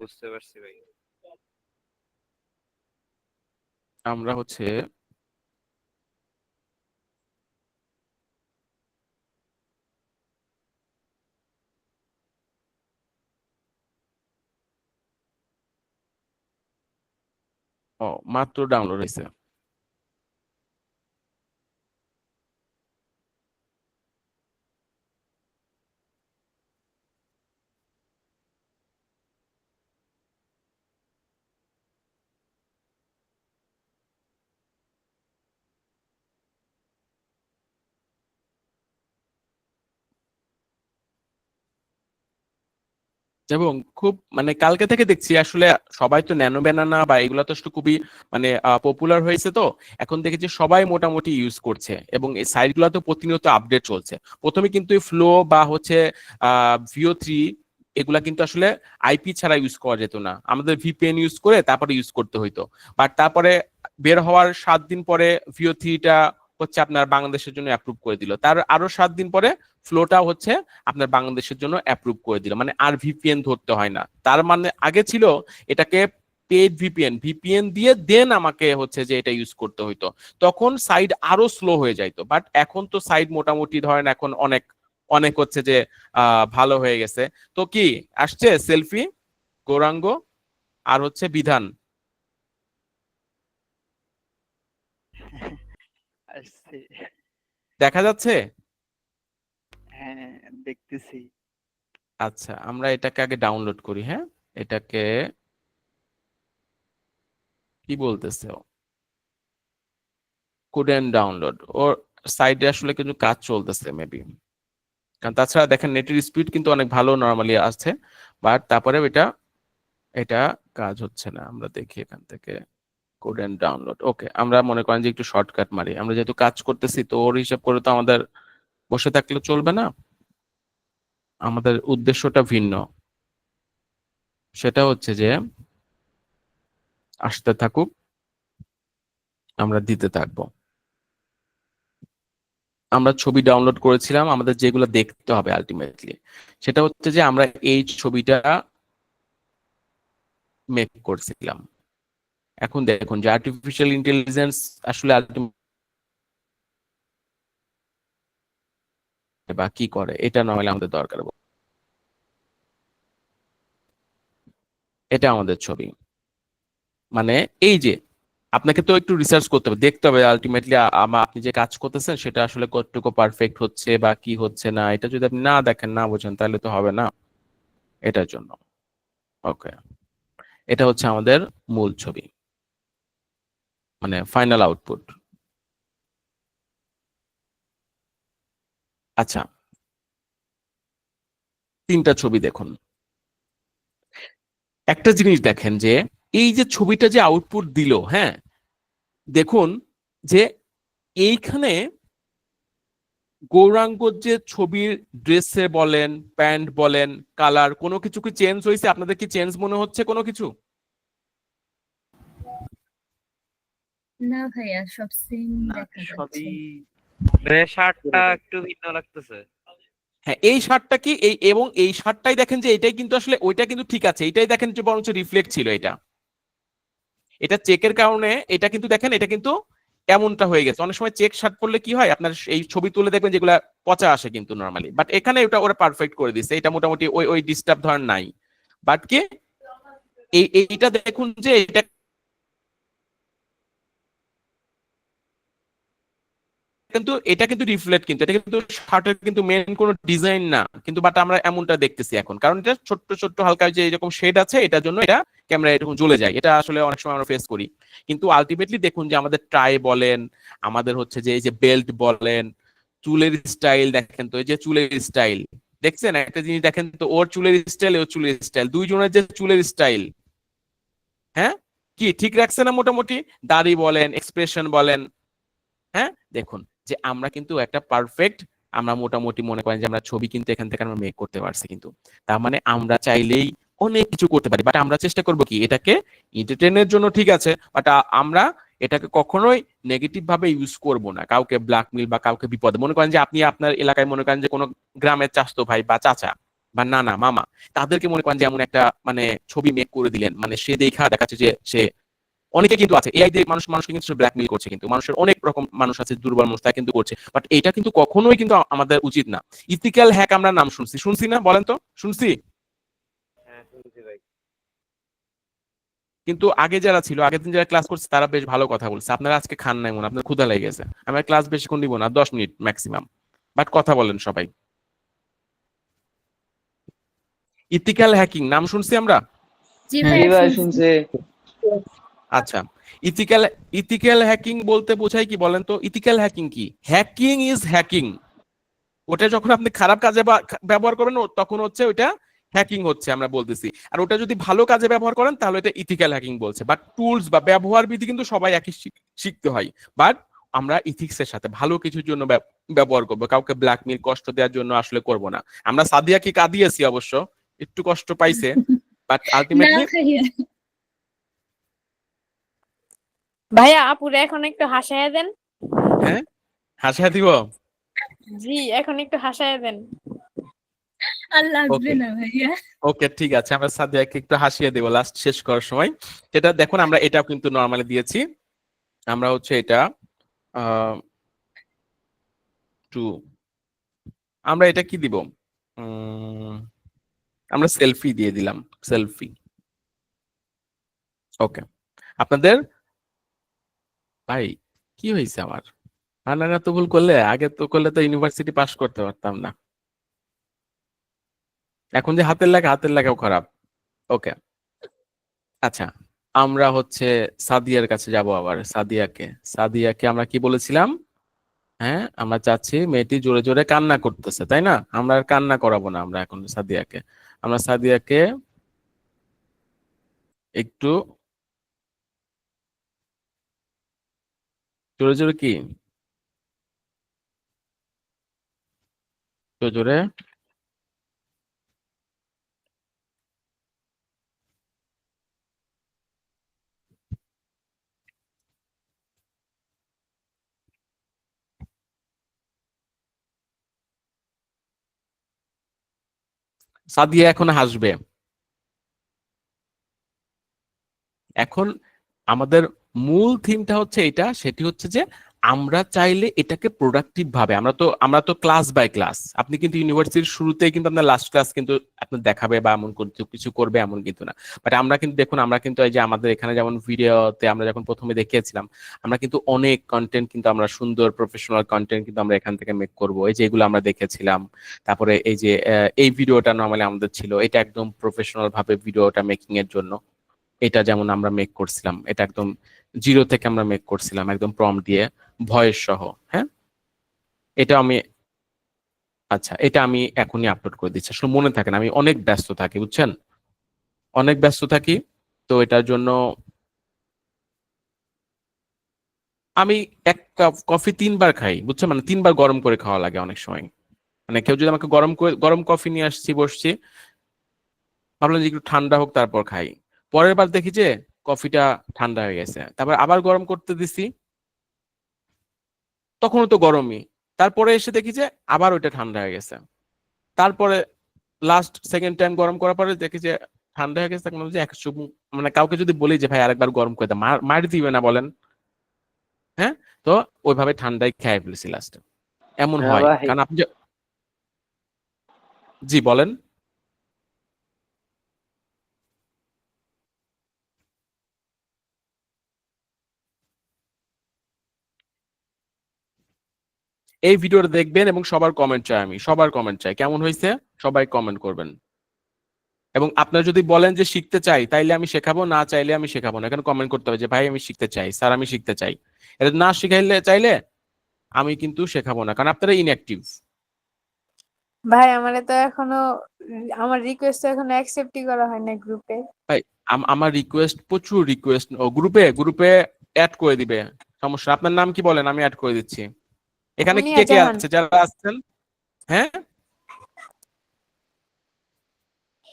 বুঝতে পারছি ভাই। আমরা হচ্ছে ও মাত্র ডাউনলোড হয়েছে। এবং খুব মানে কালকে থেকে দেখছি আসলে সবাই তো ন্যানো ব্যানানা বা এগুলা তো আসলে খুবই মানে পপুলার হয়েছে, তো এখন দেখেছি সবাই মোটামুটি ইউজ করছে এবং এই সাইট গুলো তো প্রতিনিয়ত আপডেট চলছে। প্রথমে কিন্তু ফ্লো বা হচ্ছে ভিও থ্রি এগুলা কিন্তু আসলে আইপি ছাড়া ইউজ করা যেত না, আমাদের ভিপিএন ইউজ করে তারপরে ইউজ করতে হইতো। বাট তারপরে বের হওয়ার 7 দিন পরে VO3টা হচ্ছে আপনার বাংলাদেশের জন্য অ্যাপ্রুভ করে দিল, তার আরো 7 দিন পরে ফ্লোটাও হচ্ছে আপনার বাংলাদেশের জন্য অ্যাপ্রুভ করে দিল, মানে আর ভিপিএন ধরতে হয় না। তার মানে আগে ছিল এটাকে পেড ভিপিএন দিয়ে দেন আমাকে হচ্ছে যে এটা ইউজ করতে হইতো, তখন সাইড আরো স্লো হয়ে যাইতো। বাট এখন তো সাইড মোটামুটি ধরেন এখন অনেক অনেক হচ্ছে যে ভালো হয়ে গেছে। তো কি আসছে সেলফি, গৌরাঙ্গ আর হচ্ছে বিধান, আসছে। দেখা যাচ্ছে? হ্যাঁ, দেখতেছি। আচ্ছা আমরা এটাকে আগে ডাউনলোড করি। হ্যাঁ, এটাকে কি বলতেছে ও, কুডেন্ট ডাউনলোড, ওর সাইডে আসলে কিছু কাজ চলতেছে মেবি, কারণ তাছাড়া দেখেন নেটের স্পিড কিন্তু অনেক ভালো নরমালি আছে, বাট তারপরে এটা এটা কাজ হচ্ছে না। আমরা দেখি এখান থেকে কুডেন্ট ডাউনলোড। ওকে, আমরা মনে করেন যে একটু শর্টকাট মারি, আমরা যেহেতু কাজ করতেছি তো ওর হিসাব করে তো আমাদের বসে থাকলে চলবে না, আমাদের উদ্দেশ্যটা ভিন্ন। সেটা হচ্ছে যে আসতে থাকুক, আমরা দিতে থাকবো। আমরা ছবি ডাউনলোড করেছিলাম, আমাদের যেগুলো দেখতে হবে আলটিমেটলি সেটা হচ্ছে যে আমরা এই ছবিটা মেক করছিলাম। এখন দেখুন যে আর্টিফিশিয়াল ইন্টেলিজেন্স আসলে বা কি করে এটা না হলে আমাদের দরকার। এটা আমাদের ছবি, মানে এই যে আপনাকে তো একটু রিসার্চ করতে হবে, দেখতে হবে আলটিমেটলি আপনি যে কাজ করতেছেন সেটা আসলে কতটুকু পারফেক্ট হচ্ছে বা কি হচ্ছে না। এটা যদি আপনি না দেখেন না বোঝেন তাহলে তো হবে না এটার জন্য। ওকে, এটা হচ্ছে আমাদের মূল ছবি, মানে ফাইনাল আউটপুট। আচ্ছা, 3টা ছবি দেখুন। একটা জিনিস দেখেন যে এই যে ছবিটা যে আউটপুট দিল, হ্যাঁ দেখুন যে এইখানে গৌরাঙ্গর যে ছবির ড্রেসে বলেন, প্যান্ট বলেন, কালার, কোনো কিছু কি চেঞ্জ হয়েছে? আপনাদের কি চেঞ্জ মনে হচ্ছে কোনো কিছু? না ভাইয়া, সব সেম না, দেখা যাচ্ছে। সবই শার্টটা একটু ভিন্ন লাগতেছে। হ্যাঁ, এই শার্টটা কি এই, এবং এই শার্টটাই দেখেন যে এটাই কিন্তু আসলে ওইটা কিন্তু ঠিক আছে, এটাই দেখেন যে বরঞ্চ রিফ্লেক্ট ছিল এটা, এটা চেকের কারণে এটা কিন্তু দেখেন এটা কিন্তু এমনটা হয়ে গেছে। অনেক সময় চেক শার্ট পরলে কি হয় আপনার এই ছবি তুলে দেখবেন যেগুলা পচা আসে কিন্তু নরমালি, বাট এখানে ওরা পারফেক্ট করে দিচ্ছে, এটা মোটামুটি ওই ওই ডিস্টার্ব ধরেন নাই। বাট কি এইটা দেখুন যে এটা কিন্তু এটা কিন্তু রিফ্লেক্ট, কিন্তু এটা কিন্তু শার্টের কিন্তু মেন কোনো ডিজাইন না কিন্তু, বাট আমরা এমনটা দেখতেছি এখন, কারণ এটা ছোট্ট ছোট্ট হালকা যে এরকম শেড আছে এটার জন্য এটা ক্যামেরা এরকম জ্বলে যায়, এটা আসলে অনেক সময় আমরা ফেস করি। কিন্তু আলটিমেটলি দেখুন যে আমাদের ট্রাই বলেন, আমাদের হচ্ছে যে এই যে বেল্ট বলেন, চুলের স্টাইল দেখেন, তো এই যে চুলের স্টাইল দেখছেন একটা জিনিস দেখেন তো, ওর চুলের স্টাইল ওর চুলের স্টাইল, দুইজনের যে চুলের স্টাইল, হ্যাঁ কি ঠিক রাখছে না মোটামুটি? দাড়ি বলেন, এক্সপ্রেশন বলেন, হ্যাঁ দেখুন যে আমরা কিন্তু একটা পারফেক্ট, আমরা মোটামুটি মনে করেন যে আমরা ছবি কিন্তু এখান থেকে আমরা মেক করতে পারছি, কিন্তু তার মানে আমরা চাইলেই অনেক কিছু করতে পারি, বাট আমরা চেষ্টা করব কি এটাকে এন্টারটেইনের জন্য, ঠিক আছে, বাট আমরা এটাকে কখনোই নেগেটিভ ভাবে ইউজ করব না, কাউকে ব্ল্যাকমেল বা কাউকে বিপদে। মনে করেন যে আপনি আপনার এলাকায় মনে করেন যে কোনো গ্রামের চাচাতো ভাই বা চাচা বা নানা মামা, তাদেরকে মনে করেন যে এমন একটা মানে ছবি মেক করে দিলেন, মানে সে দেখা দেখাচ্ছে যে সে, অনেকে কিন্তু আছে এআই দিয়ে মানুষকে কিন্তু ব্ল্যাকমেল করছে, কিন্তু মানুষের অনেক রকম মানুষ আছে দুর্বল মানুষ, তা কিন্তু করছে, বাট এটা কিন্তু কখনোই কিন্তু আমাদের উচিত না। ইথিক্যাল হ্যাক আমরা নাম শুনছি, শুনছি না বলেন তো, শুনছি? হ্যাঁ শুনছি ভাই। কিন্তু আগে যারা ছিল, আগের দিন যারা ক্লাস করছে তারা বেশ ভালো কথা বলছে। আপনারা আজকে খান নাই মনে, আপনার ক্ষুধা লেগে গেছে, আমরা ক্লাস বেশিক্ষণ দিব না, 10 মিনিট ম্যাক্সিমাম, বাট কথা বলেন সবাই। ইথিক্যাল হ্যাকিং নাম শুনছি আমরা? জি হ্যাঁ। ভাইয়া, শুনছি। আচ্ছা, ইথিক্যাল ইথিক্যাল হ্যাকিং বলতে বোঝায় কি বলেন তো? ইথিক্যাল হ্যাকিং কি? হ্যাকিং ইজ হ্যাকিং, ওটা যখন আপনি খারাপ কাজে ব্যবহার করবেন তখন হচ্ছে ওইটা হ্যাকিং হচ্ছে আমরা বলতেছি, আর ওটা যদি ভালো কাজে ব্যবহার করেন তাহলে এটা ইথিক্যাল হ্যাকিং বলছে। বাট টুলস বা ব্যবহার বিধি কিন্তু সবাই একই শিখতে হয়, বাট আমরা ইথিক্সের সাথে ভালো কিছুর জন্য ব্যবহার করবো, কাউকে ব্ল্যাকমেল কষ্ট দেওয়ার জন্য আসলে করব না। আমরা সাদিয়া কি কাঁদিয়েছি অবশ্য, একটু কষ্ট পাইছে, বাট না আলটিমেটলি ভাইয়া, ভাইয়া আপুরে এখন একটু হাসায়া দেন। হ্যাঁ হাসিয়া দিব। জি, এখন একটু হাসায়া দেন। আর লাগবে ওকে না ভাইয়া। ওকে ঠিক আছে, আমরা সাদিয়াকে একটু হাসিয়ে দেবো লাস্ট শেষ করার সময়। যেটা দেখুন আমরা এটাও কিন্তু নর্মালি দিয়েছি, আমরা হচ্ছে এটা টু, আমরা এটা কি দিব, আমরা সেলফি দিয়ে দিলাম, সেলফি। ওকে আপনাদের ভাই কি হয়েছে আমার, আনারা তো ভুল করলে, আগে তো করলে তো ইউনিভার্সিটি পাস করতে পারতাম না, এখন যে হাতের লেখাও খারাপ। ওকে আচ্ছা, আমরা হচ্ছে সাদিয়ার কাছে যাব আবার, সাদিয়াকে আমরা কি বলেছিলাম, হ্যাঁ আমরা চাচ্ছি মেয়েটি জোরে জোরে কান্না করতেছে, তাই না, আমরা আর কান্না করাবো না আমরা এখন সাদিয়াকে, আমরা সাদিয়াকে একটু জোরে জোরে কি, জোরে জোরে সাদিয়া এখন হাসবে। এখন আমাদের মূল থিমটা হচ্ছে এটা, সেটি হচ্ছে যে আমরা চাইলে এটাকে প্রোডাক্টিভ ভাবে, আমরা তো ক্লাস বাই ক্লাস, আপনি কিন্তু ইউনিভার্সিটির শুরুতেই কিন্তু আপনার লাস্ট ক্লাস কিন্তু আপনার দেখাবে বা এমন কিছু করবে এমন কিন্তু না, বাট আমরা কিন্তু দেখুন আমরা কিন্তু এই যে আমাদের এখানে যেমন ভিডিওতে আমরা যখন প্রথমে দেখিয়েছিলাম, আমরা কিন্তু অনেক কন্টেন্ট কিন্তু আমরা সুন্দর প্রফেশনাল কন্টেন্ট কিন্তু আমরা এখান থেকে মেক করব, এই যে এগুলো আমরা দেখেছিলাম। তারপরে এই যে এই ভিডিওটা নর্মালি আমাদের ছিল, এটা একদম প্রফেশনাল ভাবে ভিডিওটা মেকিং এর জন্য, এটা যেমন আমরা মেক করছিলাম, এটা একদম জিরো থেকে আমরা মেক করছিলাম একদম প্রম্পট দিয়ে ভয়েস সহ। হ্যাঁ এটা আমি, আচ্ছা এটা আমি এখনই আপলোড করে দিচ্ছি, আসলে মনে থাকে না, আমি অনেক ব্যস্ত থাকি বুঝছেন, অনেক ব্যস্ত থাকি, তো এটার জন্য আমি এক কাপ কফি 3 বার খাই বুঝছেন, মানে 3 বার গরম করে খাওয়া লাগে অনেক সময়, মানে কেউ যদি আমাকে গরম কফি নিয়ে আসছি বসছি, ভাবলাম যে একটু ঠান্ডা হোক তারপর খাই, পরের বার দেখি যে কফিটা ঠান্ডা হয়ে গেছে, তারপর আবার গরম করতে দিছি, তখনও তো গরমই, তারপরে এসে দেখি যে আবার ওইটা ঠান্ডা হয়ে গেছে, তারপরে লাস্ট সেকেন্ড টাইম গরম করার পরে দেখি যে ঠান্ডা হয়ে গেছে, তখন যে একশো, মানে কাউকে যদি বলি যে ভাই আরেকবার গরম করে দাও, মার দিবে না বলেন, হ্যাঁ, তো ওইভাবে ঠান্ডায় খেয়ে ফেলেছি লাস্টে, এমন হ্যাঁ হয়, ভাই, কারণ আপনি জি বলেন। এই ভিডিওটা দেখবেন এবং সবার কমেন্ট চাই, আমি সবার কমেন্ট চাই, কেমন হয়েছে সবাই কমেন্ট করবেন, এবং আপনারা যদি বলেন যে শিখতে চাই তাইলে আমি শেখাবো, না চাইলে আমি শেখাবো না, এখানে কমেন্ট করতে হবে যে ভাই আমি শিখতে চাই স্যার, আমি শিখতে চাই, এটা না শিখাইলে চাইলে আমি কিন্তু শেখাবো না, কারণ আপনারা ইনঅ্যাক্টিভ। ভাই আমারে তো এখনো আমার রিকোয়েস্ট এখনো অ্যাকসেপ্টই করা হয় না গ্রুপে। ভাই আমার রিকোয়েস্ট, প্রচুর রিকোয়েস্ট, ও গ্রুপে গ্রুপে অ্যাড করে দিবে, সমস্যা, আপনার নাম কি বলেন আমি অ্যাড করে দিচ্ছি, এখানে মুনিয়া কে কে জাহান। আছে যারা আসছেন, হ্যাঁ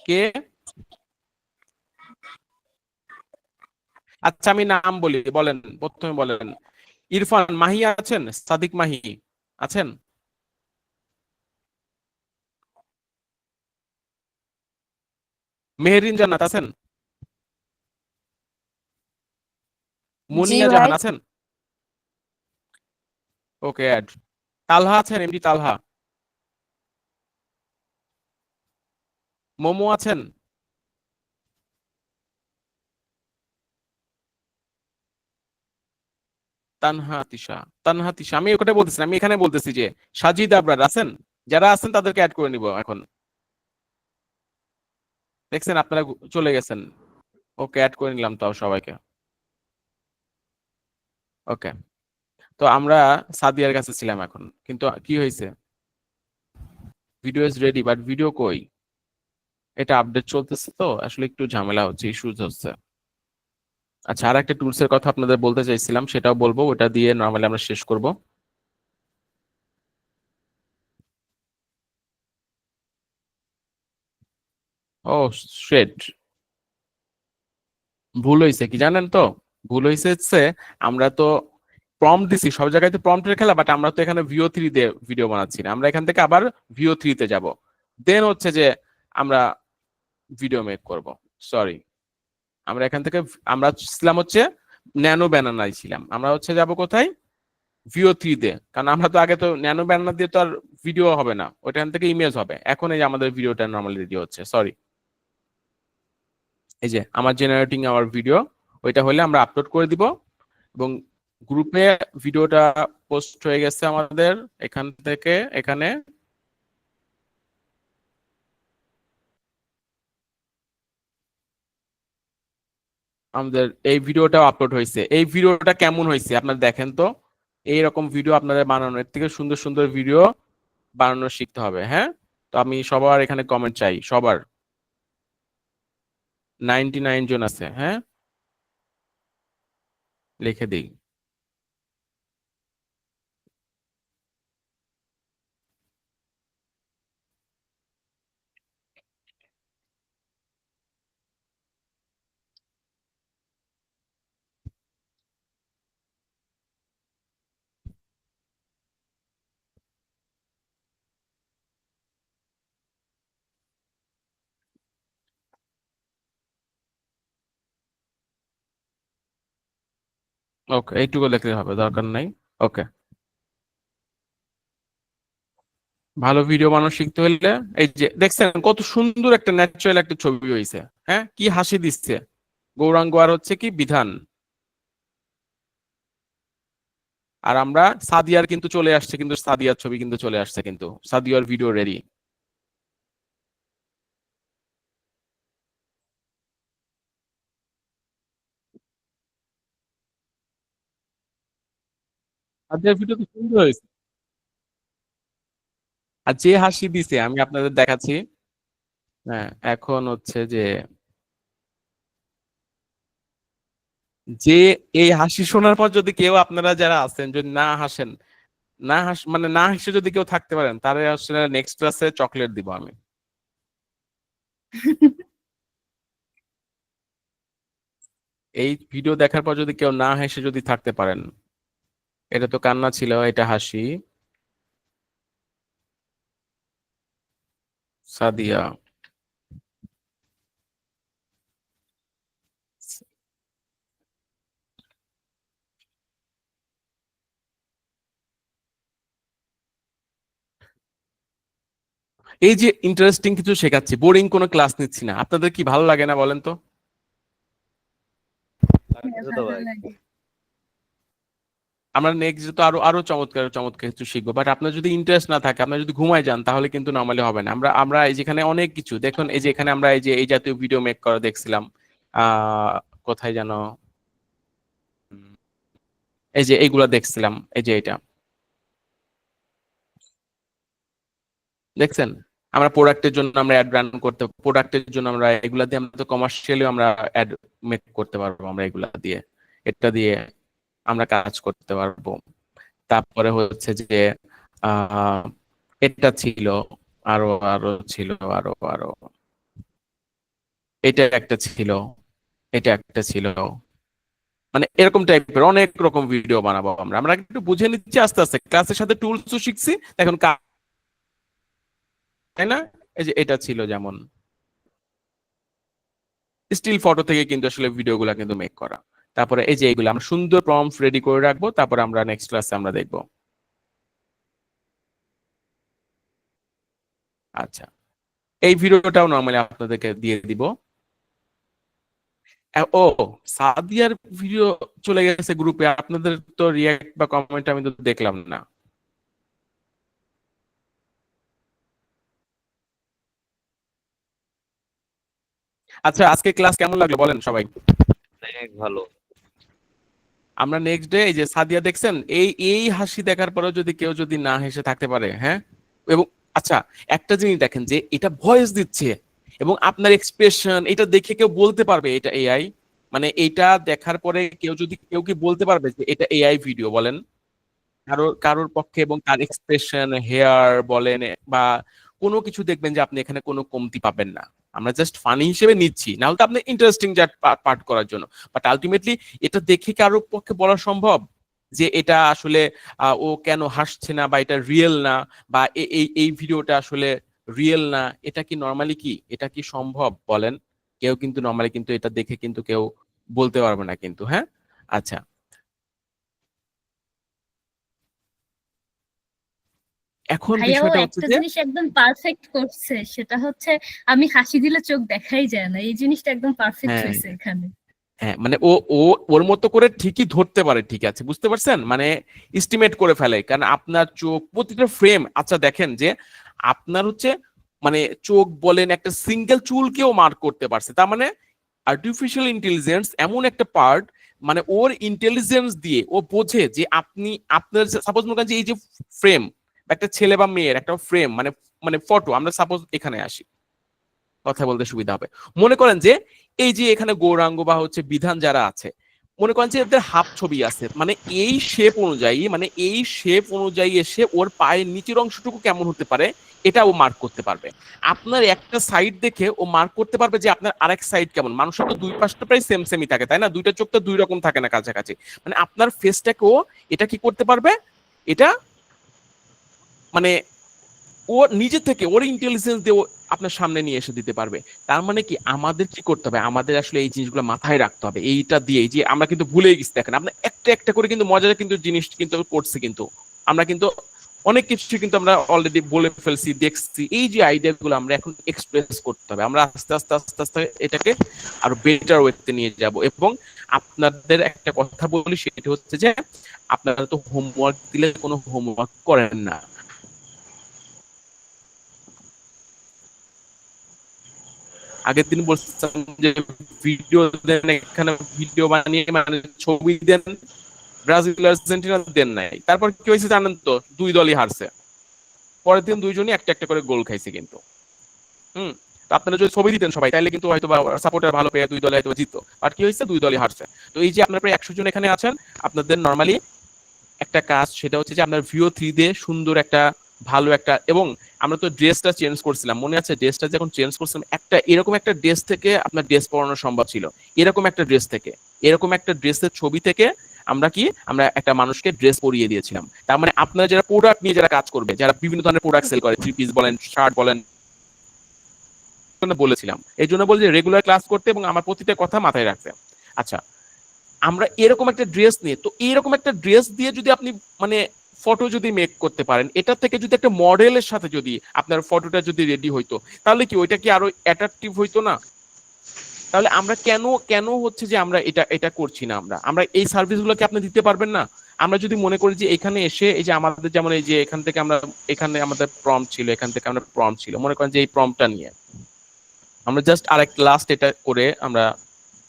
কে, আচ্ছা আমি নাম বলি, বলেন প্রথমে বলেন, ইরফান মাহি আছেন, সাদিক মাহি আছেন, মেহেরিন জান্নাত আছেন, জি মুনিয়া ভাই। জাহান আছেন, ওকে অ্যাড, তালহা আছেন, এমডি তালহা, মোমো আছেন, তানহা তিশা আমি ওটা বলতেছি না, আমি এখানে বলতেছি যে সাজিদ আবরার আছেন, যারা আছেন তাদেরকে অ্যাড করে নিব এখন, দেখছেন আপনারা চলে গেছেন, ওকে অ্যাড করে নিলাম তাও সবাইকে। ওকে তো আমরা সাদিয়ার কাছে ছিলাম এখন, কিন্তু কি হয়েছে, video is ready but video কই, এটা আপডেট চলতেছে তো আসলে একটু ঝামেলা হচ্ছে, ইস্যুজ হচ্ছে। আচ্ছা আর একটা টুলস এর কথা আপনাদের বলতে চাইছিলাম, সেটাও বলবো, ওটা দিয়ে নরমালি আমরা শেষ করব। ও শিট, ভুল হয়েছে কি জানেন তো? ভুল হয়েছে আমরা তো প্রম্পট দিছি, সব জায়গায় তো প্রম্পটের খেলা, বাট আমরা তো এখানে VO3 দিয়ে ভিডিও বানাচ্ছি না, আমরা এখান থেকে আবার VO3 তে যাব, দেন হচ্ছে যে আমরা ভিডিও মেক করব। সরি, আমরা এখান থেকে আমরা ছিলাম হচ্ছে ন্যানো ব্যানানায় ছিলাম, আমরা হচ্ছে যাব কোথায়? VO3 তে, কারণ আমরা তো আগে তো ন্যানো ব্যানানা দিয়ে তো আর ভিডিও হবে না, ওইখান থেকে ইমেজ হবে। এখন এই যে আমাদের ভিডিওটা নর্মালি রেডি হচ্ছে, সরি, এই যে আমার জেনারেটিং আওয়ার ভিডিও, ওইটা হলে আমরা আপলোড করে দিব এবং গ্রুপে ভিডিওটা পোস্ট হয়ে গেছে আমাদের। এখান থেকে এখানে আমাদের এই ভিডিওটাও আপলোড হয়েছে। এই ভিডিওটা কেমন হয়েছে আপনারা দেখেন তো, এইরকম ভিডিও আপনাদের বানানো, এর থেকে সুন্দর সুন্দর ভিডিও বানানো শিখতে হবে। হ্যাঁ, তো আমি সবার এখানে কমেন্ট চাই, সবার 99 জন আছে, হ্যাঁ লিখে দিই। ওকে, এইটুকু লিখলে হবে, দরকার নাই। ওকে, ভালো ভিডিও বানানো শিখতে হলে এই যে দেখছেন কত সুন্দর একটা ন্যাচারাল একটা ছবি হয়েছে। হ্যাঁ, কি হাসি দিচ্ছে গৌরাঙ্গ আর হচ্ছে কি বিধান। আর আমরা সাদিয়ার কিন্তু চলে আসছে, কিন্তু সাদিয়ার ছবি কিন্তু চলে আসছে, কিন্তু সাদিয়ার ভিডিও রেডি। সাদিয়ার ভিডিও তো সুন্দর হয়েছে। আর যে হাসি দিছে আমি আপনাদের দেখাচ্ছি। হ্যাঁ, এখন হচ্ছে যে যে এই হাসি শোনার পর যদি কেউ আপনারা যারা আছেন যদি না হাসেন, মানে না হেসে যদি কেউ থাকতে পারেন, তাহলে আসলে নেক্সট ক্লাসে চকলেট দিব আমি। এই ভিডিও দেখার পর যদি কেউ না হেসে যদি থাকতে পারেন, এটা তো কান্না ছিল, এটা হাসি। সাদিয়া, এই যে ইন্টারেস্টিং কিছু শেখাচ্ছি, বোরিং কোনো ক্লাস নিচ্ছি না, আপনাদের কি ভালো লাগে না বলেন তো? হ্যাঁ, ভালো লাগে। আমরা নেক্সট তো আরো আরো চমৎকার চমৎকার কিছু শিখবো, বাট আপনার যদি ইন্টারেস্ট না থাকে, আপনার যদি ঘুমায় যান, তাহলে কিন্তু নর্মালি হবে না। আমরা আমরা এই যেখানে অনেক কিছু দেখুন, এই যে এখানে আমরা এই যে এই জাতীয় ভিডিও মেক করা দেখছিলাম, আহ কোথায় যেন, উম, এই যে এইগুলা দেখছিলাম, এই যে এটা দেখছেন, আমরা প্রোডাক্টের জন্য আমরা অ্যাড রান করতে, প্রোডাক্টের জন্য আমরা এগুলা দিয়ে আমরা তো কমার্শিয়ালি আমরা অ্যাড মেক করতে পারবো, আমরা এগুলা দিয়ে, এটা দিয়ে আমরা কাজ করতে পারবো। তারপরে হচ্ছে যে আহ এটা ছিল, আরো আরো ছিল, আরো আরো, এটা একটা ছিল, এটা একটা ছিল, মানে এরকম টাইপের অনেক রকম ভিডিও বানাবো আমরা। আমরা একটু বুঝে নিচ্ছি আস্তে আস্তে, ক্লাসের সাথে টুলসও শিখছি এখন, তাই না? এই যে এটা ছিল যেমন স্টিল ফটো থেকে কিন্তু আসলে ভিডিও গুলা কিন্তু মেক করা। তারপরে এই যে এগুলো আমরা সুন্দর প্রম্পট রেডি করে রাখবো, তারপরে আমরা নেক্সট ক্লাসে আমরা দেখবো। আচ্ছা, এই ভিডিওটাও নর্মালি আপনাদেরকে দিয়ে দিব। ও, সাদিয়ার ভিডিও চলে গেছে গ্রুপে, আপনাদের তো রিয়াক্ট বা কমেন্ট আমি তো দেখলাম না। আচ্ছা, আজকে ক্লাস কেমন লাগলো বলেন সবাই? অনেক ভালো। আমরা নেক্সট ডে এই যে সাদিয়া দেখছেন, এই এই হাসি দেখার পরেও যদি কেউ যদি না হেসে থাকতে পারে, হ্যাঁ। এবং আচ্ছা, একটা জিনিস দেখেন যে এটা ভয়েস দিচ্ছে এবং আপনার এক্সপ্রেশন, এটা দেখে কেউ বলতে পারবে এটা এআই? মানে এটা দেখার পরে কেউ কি বলতে পারবে যে এটা এআই ভিডিও বলেন? কারোর কারোর পক্ষে, এবং তার এক্সপ্রেশন, হেয়ার বলেন বা কোনো কিছু দেখবেন যে আপনি এখানে কোনো কমতি পাবেন না। আমরা জাস্ট ফানি হিসেবে নিচ্ছি, না হলে তো আপনি ইন্টারেস্টিং পার্ট করার জন্য। বাট আলটিমেটলি এটা দেখে কি কারোর পক্ষে বলা সম্ভব যে এটা আসলে ও কেন হাসছে না, বা এটা রিয়েল না, বা এই ভিডিওটা আসলে রিয়েল না? এটা কি নর্মালি কি এটা কি সম্ভব বলেন? কেউ কিন্তু নর্মালি কিন্তু এটা দেখে কিন্তু কেউ বলতে পারবে না কিন্তু। হ্যাঁ, আচ্ছা, এখন ভাইয়াও বিষয়টা হচ্ছে একটা যে জিনিস একদম পারফেক্ট করছে, সেটা হচ্ছে আমি হাসি দিলে চোখ দেখাই যায় না, এই জিনিসটা একদম পারফেক্ট হ্যাঁ হয়েছে এখানে। হ্যাঁ, মানে ও ও ওর মতো করে ঠিকই ধরতে পারে, ঠিক আছে, বুঝতে পারছেন, মানে এস্টিমেট করে ফেলে। কারণ আপনার চোখ প্রতিটা ফ্রেম, আচ্ছা দেখেন যে আপনার হচ্ছে মানে চোখ বলেন, একটা সিঙ্গেল চুলকেও মার্ক করতে পারছে। তার মানে আর্টিফিশিয়াল ইন্টেলিজেন্স এমন একটা পার্ট, মানে ওর ইন্টেলিজেন্স দিয়ে ও বোঝে যে আপনি আপনার সাপোজ মনে করেন যে এই যে ফ্রেম, একটা ছেলে বা মেয়ের একটা ফ্রেম, মানে মানে ফটো, আমরা সাপোজ এখানে আসি, কথা বলতে সুবিধা হবে। মনে করেন যে এই যে এখানে গৌরাঙ্গ বা হচ্ছে বিধান যারা আছে, মনে করেন যে এদের হাফ ছবি আছে, মানে এই শেপ অনুযায়ী, মানে এই শেপ অনুযায়ী এসে ওর পায়ের নিচের অংশটুকু কেমন হতে পারে এটা ও মার্ক করতে পারবে। আপনার একটা সাইড দেখে ও মার্ক করতে পারবে যে আপনার আরেক সাইড কেমন। মানুষের তো দুই পাশটা প্রায় সেম সেমই থাকে, তাই না? দুইটা চোখ তো দুই রকম থাকে না কাছাকাছি। মানে আপনার ফেসটাকেও এটা কি করতে পারবে, এটা মানে ও নিজে থেকে ওর ইন্টেলিজেন্স দিয়ে আপনার সামনে নিয়ে এসে দিতে পারবে। তার মানে কি আমাদের কি করতে হবে, আমাদের আসলে এই জিনিসগুলো মাথায় রাখতে হবে। এইটা দিয়ে যে আমরা কিন্তু ভুলে গেছি, দেখেন আপনার একটা একটা করে কিন্তু মজার কিন্তু জিনিস কিন্তু করছে, কিন্তু আমরা কিন্তু অনেক কিছু কিন্তু আমরা অলরেডি বলে ফেলছি, দেখছি। এই যে আইডিয়া গুলো আমরা এখন এক্সপ্রেস করতে হবে, আমরা আস্তে আস্তে আস্তে আস্তে এটাকে আরো বেটার ওয়েতে নিয়ে যাব। এবং আপনাদের একটা কথা বলি, সেটা হচ্ছে যে আপনারা তো হোমওয়ার্ক দিলে কোনো হোমওয়ার্ক করেন না। আগের দিন বলছিলাম যে ভিডিও দেন, এখানে ভিডিও বানিয়ে মানে ছবি দেন, ব্রাজিল আর্জেন্টিনা দেন নাই। তারপর কি হয়েছে জানেন তো, দুই দলই হারছে। পরের দিন দুইজনই একটা একটা করে গোল খাইছে কিন্তু। হুম, আপনারা যদি ছবি দিতেন সবাই, তাহলে কিন্তু হয়তো সাপোর্টার ভালো পেয়ে দুই দলে হয়তো জিততো। আর কি হয়েছে, দুই দলই হারছে। তো এই যে আপনার প্রায় 100 জন এখানে আছেন, আপনাদের নর্মালি একটা কাজ, সেটা হচ্ছে যে আপনার ভিও 3 দিয়ে সুন্দর একটা ভালো একটা, এবং আমরা তো ড্রেসটা চেঞ্জ করছিলাম, মনে আছে? ড্রেসটা যখন চেঞ্জ করছিলাম, একটা এরকম একটা ড্রেস থেকে আপনার ড্রেস পরানো সম্ভব ছিল। এরকম একটা ড্রেস থেকে, এরকম একটা ড্রেসের ছবি থেকে আমরা একটা মানুষকে ড্রেস পরিয়ে দিয়েছিলাম। তার মানে আপনারা যারা প্রোডাক্ট নিয়ে যারা কাজ করবে, যারা বিভিন্ন ধরনের প্রোডাক্ট সেল করে, 3 পিস বলেন, শার্ট বলেন, বলেছিলাম এই জন্য বলি যে রেগুলার ক্লাস করতে এবং আমার প্রতিটা কথা মাথায় রাখতে। আচ্ছা, আমরা এরকম একটা ড্রেস নিয়ে, তো এরকম একটা ড্রেস দিয়ে যদি আপনি মানে ফটো যদি মেক করতে পারেন, এটা থেকে যদি একটা মডেলের সাথে যদি আপনার ফটোটা যদি রেডি হইতো, তাহলে কি ওইটা কি আরো অ্যাট্রাকটিভ হইতো না? তাহলে আমরা কেন কেন হচ্ছে যে আমরা এটা এটা করছি না? আমরা এই সার্ভিসগুলোকে আপনি দিতে পারবেন না? আমরা যদি মনে করি যে এখানে এসে এই যে আমাদের যেমন এই যে এখান থেকে আমরা, এখানে আমাদের প্রম্পট ছিল, এখান থেকে আমরা প্রম্পট ছিল, মনে করেন যে এই প্রম্পটটা নিয়ে আমরা জাস্ট আরেক লাস্ট এটা করে আমরা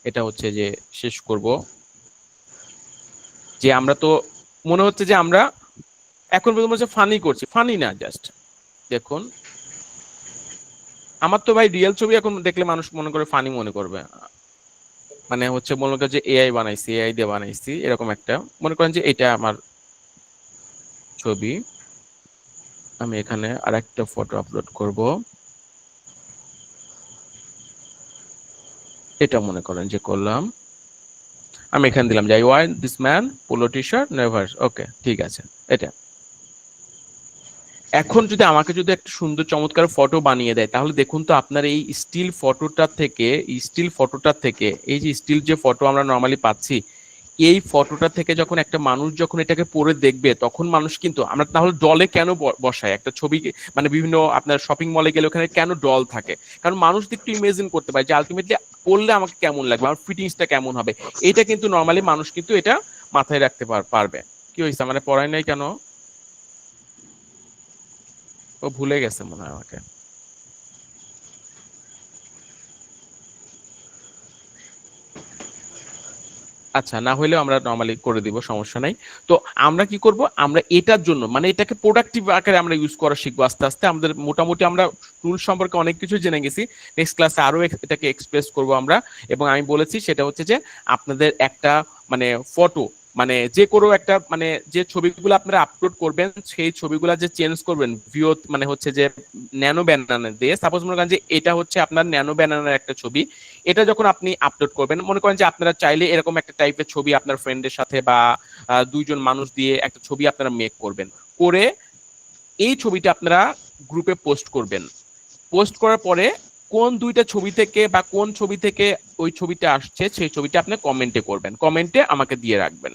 এটা হচ্ছে যে শেষ করব। যে আমরা তো মনে হচ্ছে যে আমরা এখন পর্যন্ত ফানি করছি, ফানি না, জাস্ট দেখুন আমার তো ভাই রিয়েল ছবি এখন দেখলে মানুষ মনে করে ফানি মনে করবে। মানে হচ্ছে মনে করেন যে এআই বানাইছি, এআই দিয়ে বানাইছি, এরকম একটা মনে করেন যে এটা আমার ছবি, আমি এখানে আর একটা ফটো আপলোড করব, এটা মনে করেন যে করলাম, আমি এখানে দিলাম যে I want this man polo T shirt never, okay ঠিক আছে। এটা এখন যদি আমাকে যদি একটা সুন্দর চমৎকার ফটো বানিয়ে দেয়, তাহলে দেখুন তো আপনার এই স্টিল ফটোটা থেকে এই যে স্টিল যে ফটো আমরা নর্মালি পাচ্ছি, এই ফটোটা থেকে যখন একটা মানুষ যখন এটাকে পড়ে দেখবে, তখন মানুষ কিন্তু, আমরা তাহলে ডলে কেন বসাই একটা ছবি, মানে বিভিন্ন আপনার শপিং মলে গেলে ওখানে কেন ডল থাকে? কারণ মানুষ একটু ইমেজিন করতে পারে যে আলটিমেটলি পড়লে আমাকে কেমন লাগবে, আমার ফিটিংসটা কেমন হবে। এটা কিন্তু নর্মালি মানুষ কিন্তু এটা মাথায় রাখতে পারবে। কি হয়েছে, মানে পড়াই নাই কেন? ও ভুলে গেছে মনে হয় আমাকে। আচ্ছা, না হইলেও আমরা নরমালি করে দিব, সমস্যা নাই। তো আমরা কি করব, আমরা এটার জন্য মানে এটাকে প্রোডাক্টিভ আকারে আমরা ইউজ করা শিখবো আস্তে আস্তে। আমাদের মোটামুটি আমরা টুল সম্পর্কে অনেক কিছু জেনে গেছি, নেক্সট ক্লাসে আরো এটাকে এক্সপ্রেস করব আমরা। এবং আমি বলেছি সেটা হচ্ছে যে আপনাদের একটা মানে ফটো মানে যে কোনো একটা মানে যে ছবিগুলো আপনারা আপলোড করবেন সেই ছবিগুলো যে চেঞ্জ করবেন ভিও মানে হচ্ছে যে ন্যানো ব্যানানা দিয়ে, সাপোজ মনে করেন যে এটা হচ্ছে আপনার ন্যানো ব্যানানার একটা ছবি, এটা যখন আপনি আপলোড করবেন মনে করেন যে আপনারা চাইলে এরকম একটা টাইপের ছবি আপনার ফ্রেন্ডের সাথে বা দুইজন মানুষ দিয়ে একটা ছবি আপনারা মেক করবেন, করে এই ছবিটা আপনারা গ্রুপে পোস্ট করবেন। পোস্ট করার পরে কোন দুইটা ছবি থেকে বা কোন ছবি থেকে ওই ছবিটা আসছে সেই ছবিটা আপনি কমেন্টে করবেন, কমেন্টে আমাকে দিয়ে রাখবেন।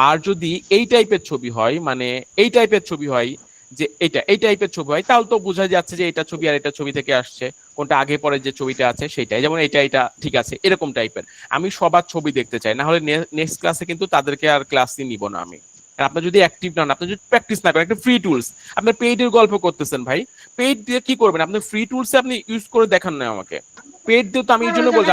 আর যদি এই টাইপের ছবি হয় মানে এই টাইপের ছবি হয় যে এই টাইপের ছবি হয়, তাহলে তো বোঝা যাচ্ছে যে এটা ছবি আর এটা ছবি থেকে আসছে, কোনটা আগে পরে যে ছবিটা আছে সেটাই, যেমন এটা ঠিক আছে এরকম টাইপের। আমি সবার ছবি দেখতে চাই, না হলে নেক্সট ক্লাসে কিন্তু তাদেরকে আর ক্লাসই নিব না আমি। আর আপনার যদি অ্যাক্টিভ না হন, আপনি যদি প্র্যাকটিস না করেন, একটা ফ্রি টুলস আপনার পেইডের গল্প করতেছেন ভাই, পেইড দিয়ে কি করবেন? আপনি ফ্রি টুলসে আপনি ইউজ করে দেখান না আমাকে, পেইড দিয়ে তো আমি এই জন্য বলছি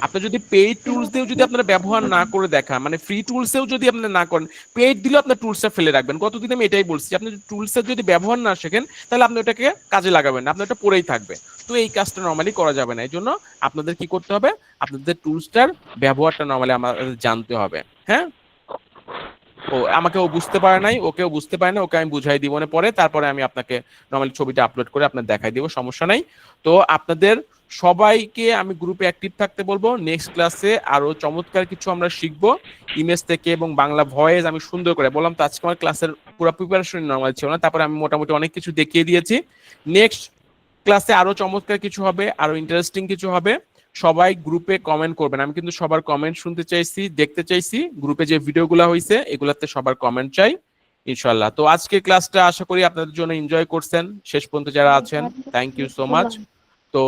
আপনি যদি পেইড টুলস দিয়েও যদি আপনারা ব্যবহার না করে দেখান, মানে ফ্রি টুলসেও যদি আপনারা না করেন, পেইড দিলেও আপনার টুলসটা ফেলে রাখবেন। কতদিন আমি এটাই বলছি, আপনি যদি টুলসের যদি ব্যবহার না শেখেন তাহলে আপনি ওটাকে কাজে লাগাবেন না, আপনার ওটা পড়েই থাকবে। তো এই কাজটা নর্মালি করা যাবে না, এই জন্য আপনাদের কি করতে হবে, আপনাদের টুলসটার ব্যবহারটা নর্মালি আমাদের জানতে হবে। হ্যাঁ, আমাকে ও বুঝতে পারে নাই, ওকেও বুঝতে পারে না, ওকে আমি বুঝাই দিব না পরে, তারপরে আমি আপনাকে নর্মালি ছবিটা আপলোড করে আপনার দেখাই দিব, সমস্যা নাই। তো আপনাদের সবাইকে আমি গ্রুপে অ্যাক্টিভ থাকতে বলবো। নেক্সট ক্লাসে আরো চমৎকার কিছু আমরা শিখবো ইমেজ থেকে এবং বাংলা ভয়েস আমি সুন্দর করে বললাম। তো আজকে আমার ক্লাসের পুরো প্রিপারেশন নর্মাল ছিল না, তারপরে আমি মোটামুটি অনেক কিছু দেখিয়ে দিয়েছি। নেক্সট ক্লাসে আরো চমৎকার কিছু হবে, আরো ইন্টারেস্টিং কিছু হবে। সবাই গ্রুপে কমেন্ট করবেন, আমি কিন্তু সবার কমেন্ট শুনতে চাইছি, দেখতে চাইছি। গ্রুপে যে ভিডিওগুলো হয়েছে এগুলাতে সবার কমেন্ট চাই ইনশাল্লাহ। তো আজকের ক্লাসটা আশা করি আপনাদের জন্য এনজয় করছেন, শেষ পর্যন্ত যারা আছেন থ্যাংক ইউ সো মাচ। তো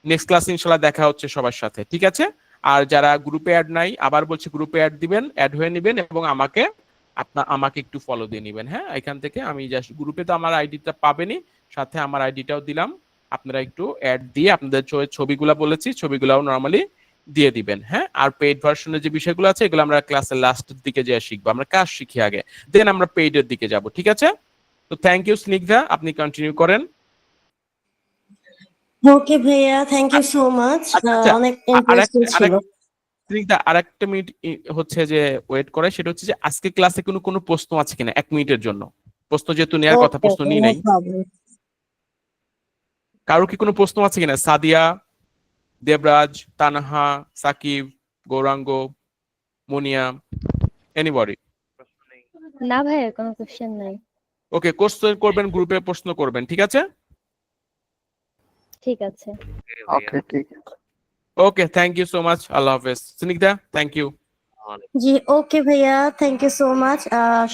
নেক্সট ক্লাসে ইনশাল্লাহ দেখা হচ্ছে সবার সাথে, ঠিক আছে? আর যারা গ্রুপে অ্যাড নাই, আবার বলছি গ্রুপে অ্যাড দিবেন, অ্যাড হয়ে নেবেন এবং আমাকে একটু ফলো দিয়ে নেবেন। হ্যাঁ, এখান থেকে আমি জাস্ট গ্রুপে তো আমার আইডিটা পাবেনই, সাথে আমার আইডিটাও দিলাম, আপনারা একটু অ্যাড দিয়ে আপনাদের ছবিগুলা বলেছি ছবিগুলাও নরমালি দিয়ে দিবেন। হ্যাঁ, আর পেইড ভার্সনের যে বিষয়গুলো আছে এগুলো আমরা ক্লাসের লাস্টের দিকে যে শিখবো, আমরা কাজ শিখি আগে, দেন আমরা পেইডের দিকে যাব, ঠিক আছে? তো থ্যাংক ইউ স্নিগ্ধা, আপনি কন্টিনিউ করেন। ওকে ভাইয়া, থ্যাংক ইউ সো মাচ, অনেক ইন্টারেস্টিং ছিল। স্নিগ্ধা আরেকটা মিনিট হচ্ছে যে ওয়েট করে, সেটা হচ্ছে যে আজকে ক্লাসে কোনো প্রশ্ন আছে কিনা 1 মিনিটের জন্য, প্রশ্ন যেহেতু নেওয়ার কথা, প্রশ্ন নিই নাই, কারো কি কোনো প্রশ্ন আছে কিনা? সাদিয়া, দেবরাজ, তানহা, সাকিব, গৌরাঙ্গ, মুনিয়া, এনিবডি? না ভাইয়া, কোনো কোশ্চেন নাই। ওকে, কোশ্চেন করবেন, গ্রুপে প্রশ্ন করবেন, ঠিক আছে? ঠিক আছে। ওকে, ঠিক আছে। Okay, thank you so much, আল্লাহ হাফেজ। Snigdha, thank you. জি ওকে ভাইয়া, থ্যাংক ইউ সো মাচ।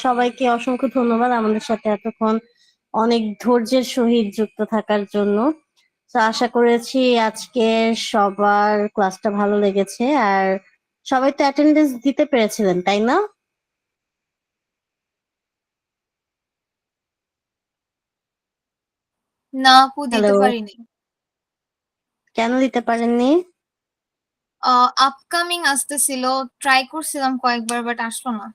সবাইকে অসংখ্য ধন্যবাদ আমাদের সাথে এতক্ষণ অনেক ধৈর্যের সহিত যুক্ত থাকার জন্য। তো আশা করেছি আজকে সবার ক্লাসটা ভালো লেগেছে। আর সবাই তো অ্যাটেন্ডেন্স দিতে পেরেছিলেন, তাই না? না আপু, দিতে হ্যালো, পারিনি। কেন দিতে পারেননি? আপকামিং আসতেছিল, ট্রাই করছিলাম কয়েকবার, বাট আসলো না।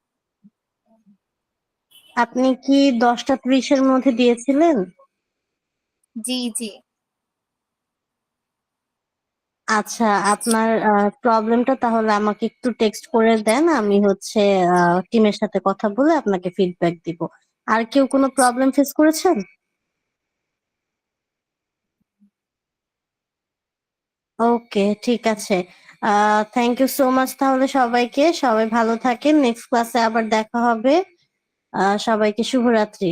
আপনি কি 10টা 30-এর মধ্যে দিয়েছিলেন? জি জি। আচ্ছা, আপনার প্রবলেমটা তাহলে আমাকে একটু টেক্সট করে দেন, আমি হচ্ছে টিমের সাথে কথা বলে আপনাকে ফিডব্যাক দিব। আর কেউ কোনো প্রবলেম ফেস করেছেন? ওকে, ঠিক আছে। থ্যাংক ইউ সো মাচ তাহলে সবাইকে, সবাই ভালো থাকেন, নেক্সট ক্লাসে আবার দেখা হবে। সবাইকে শুভরাত্রি।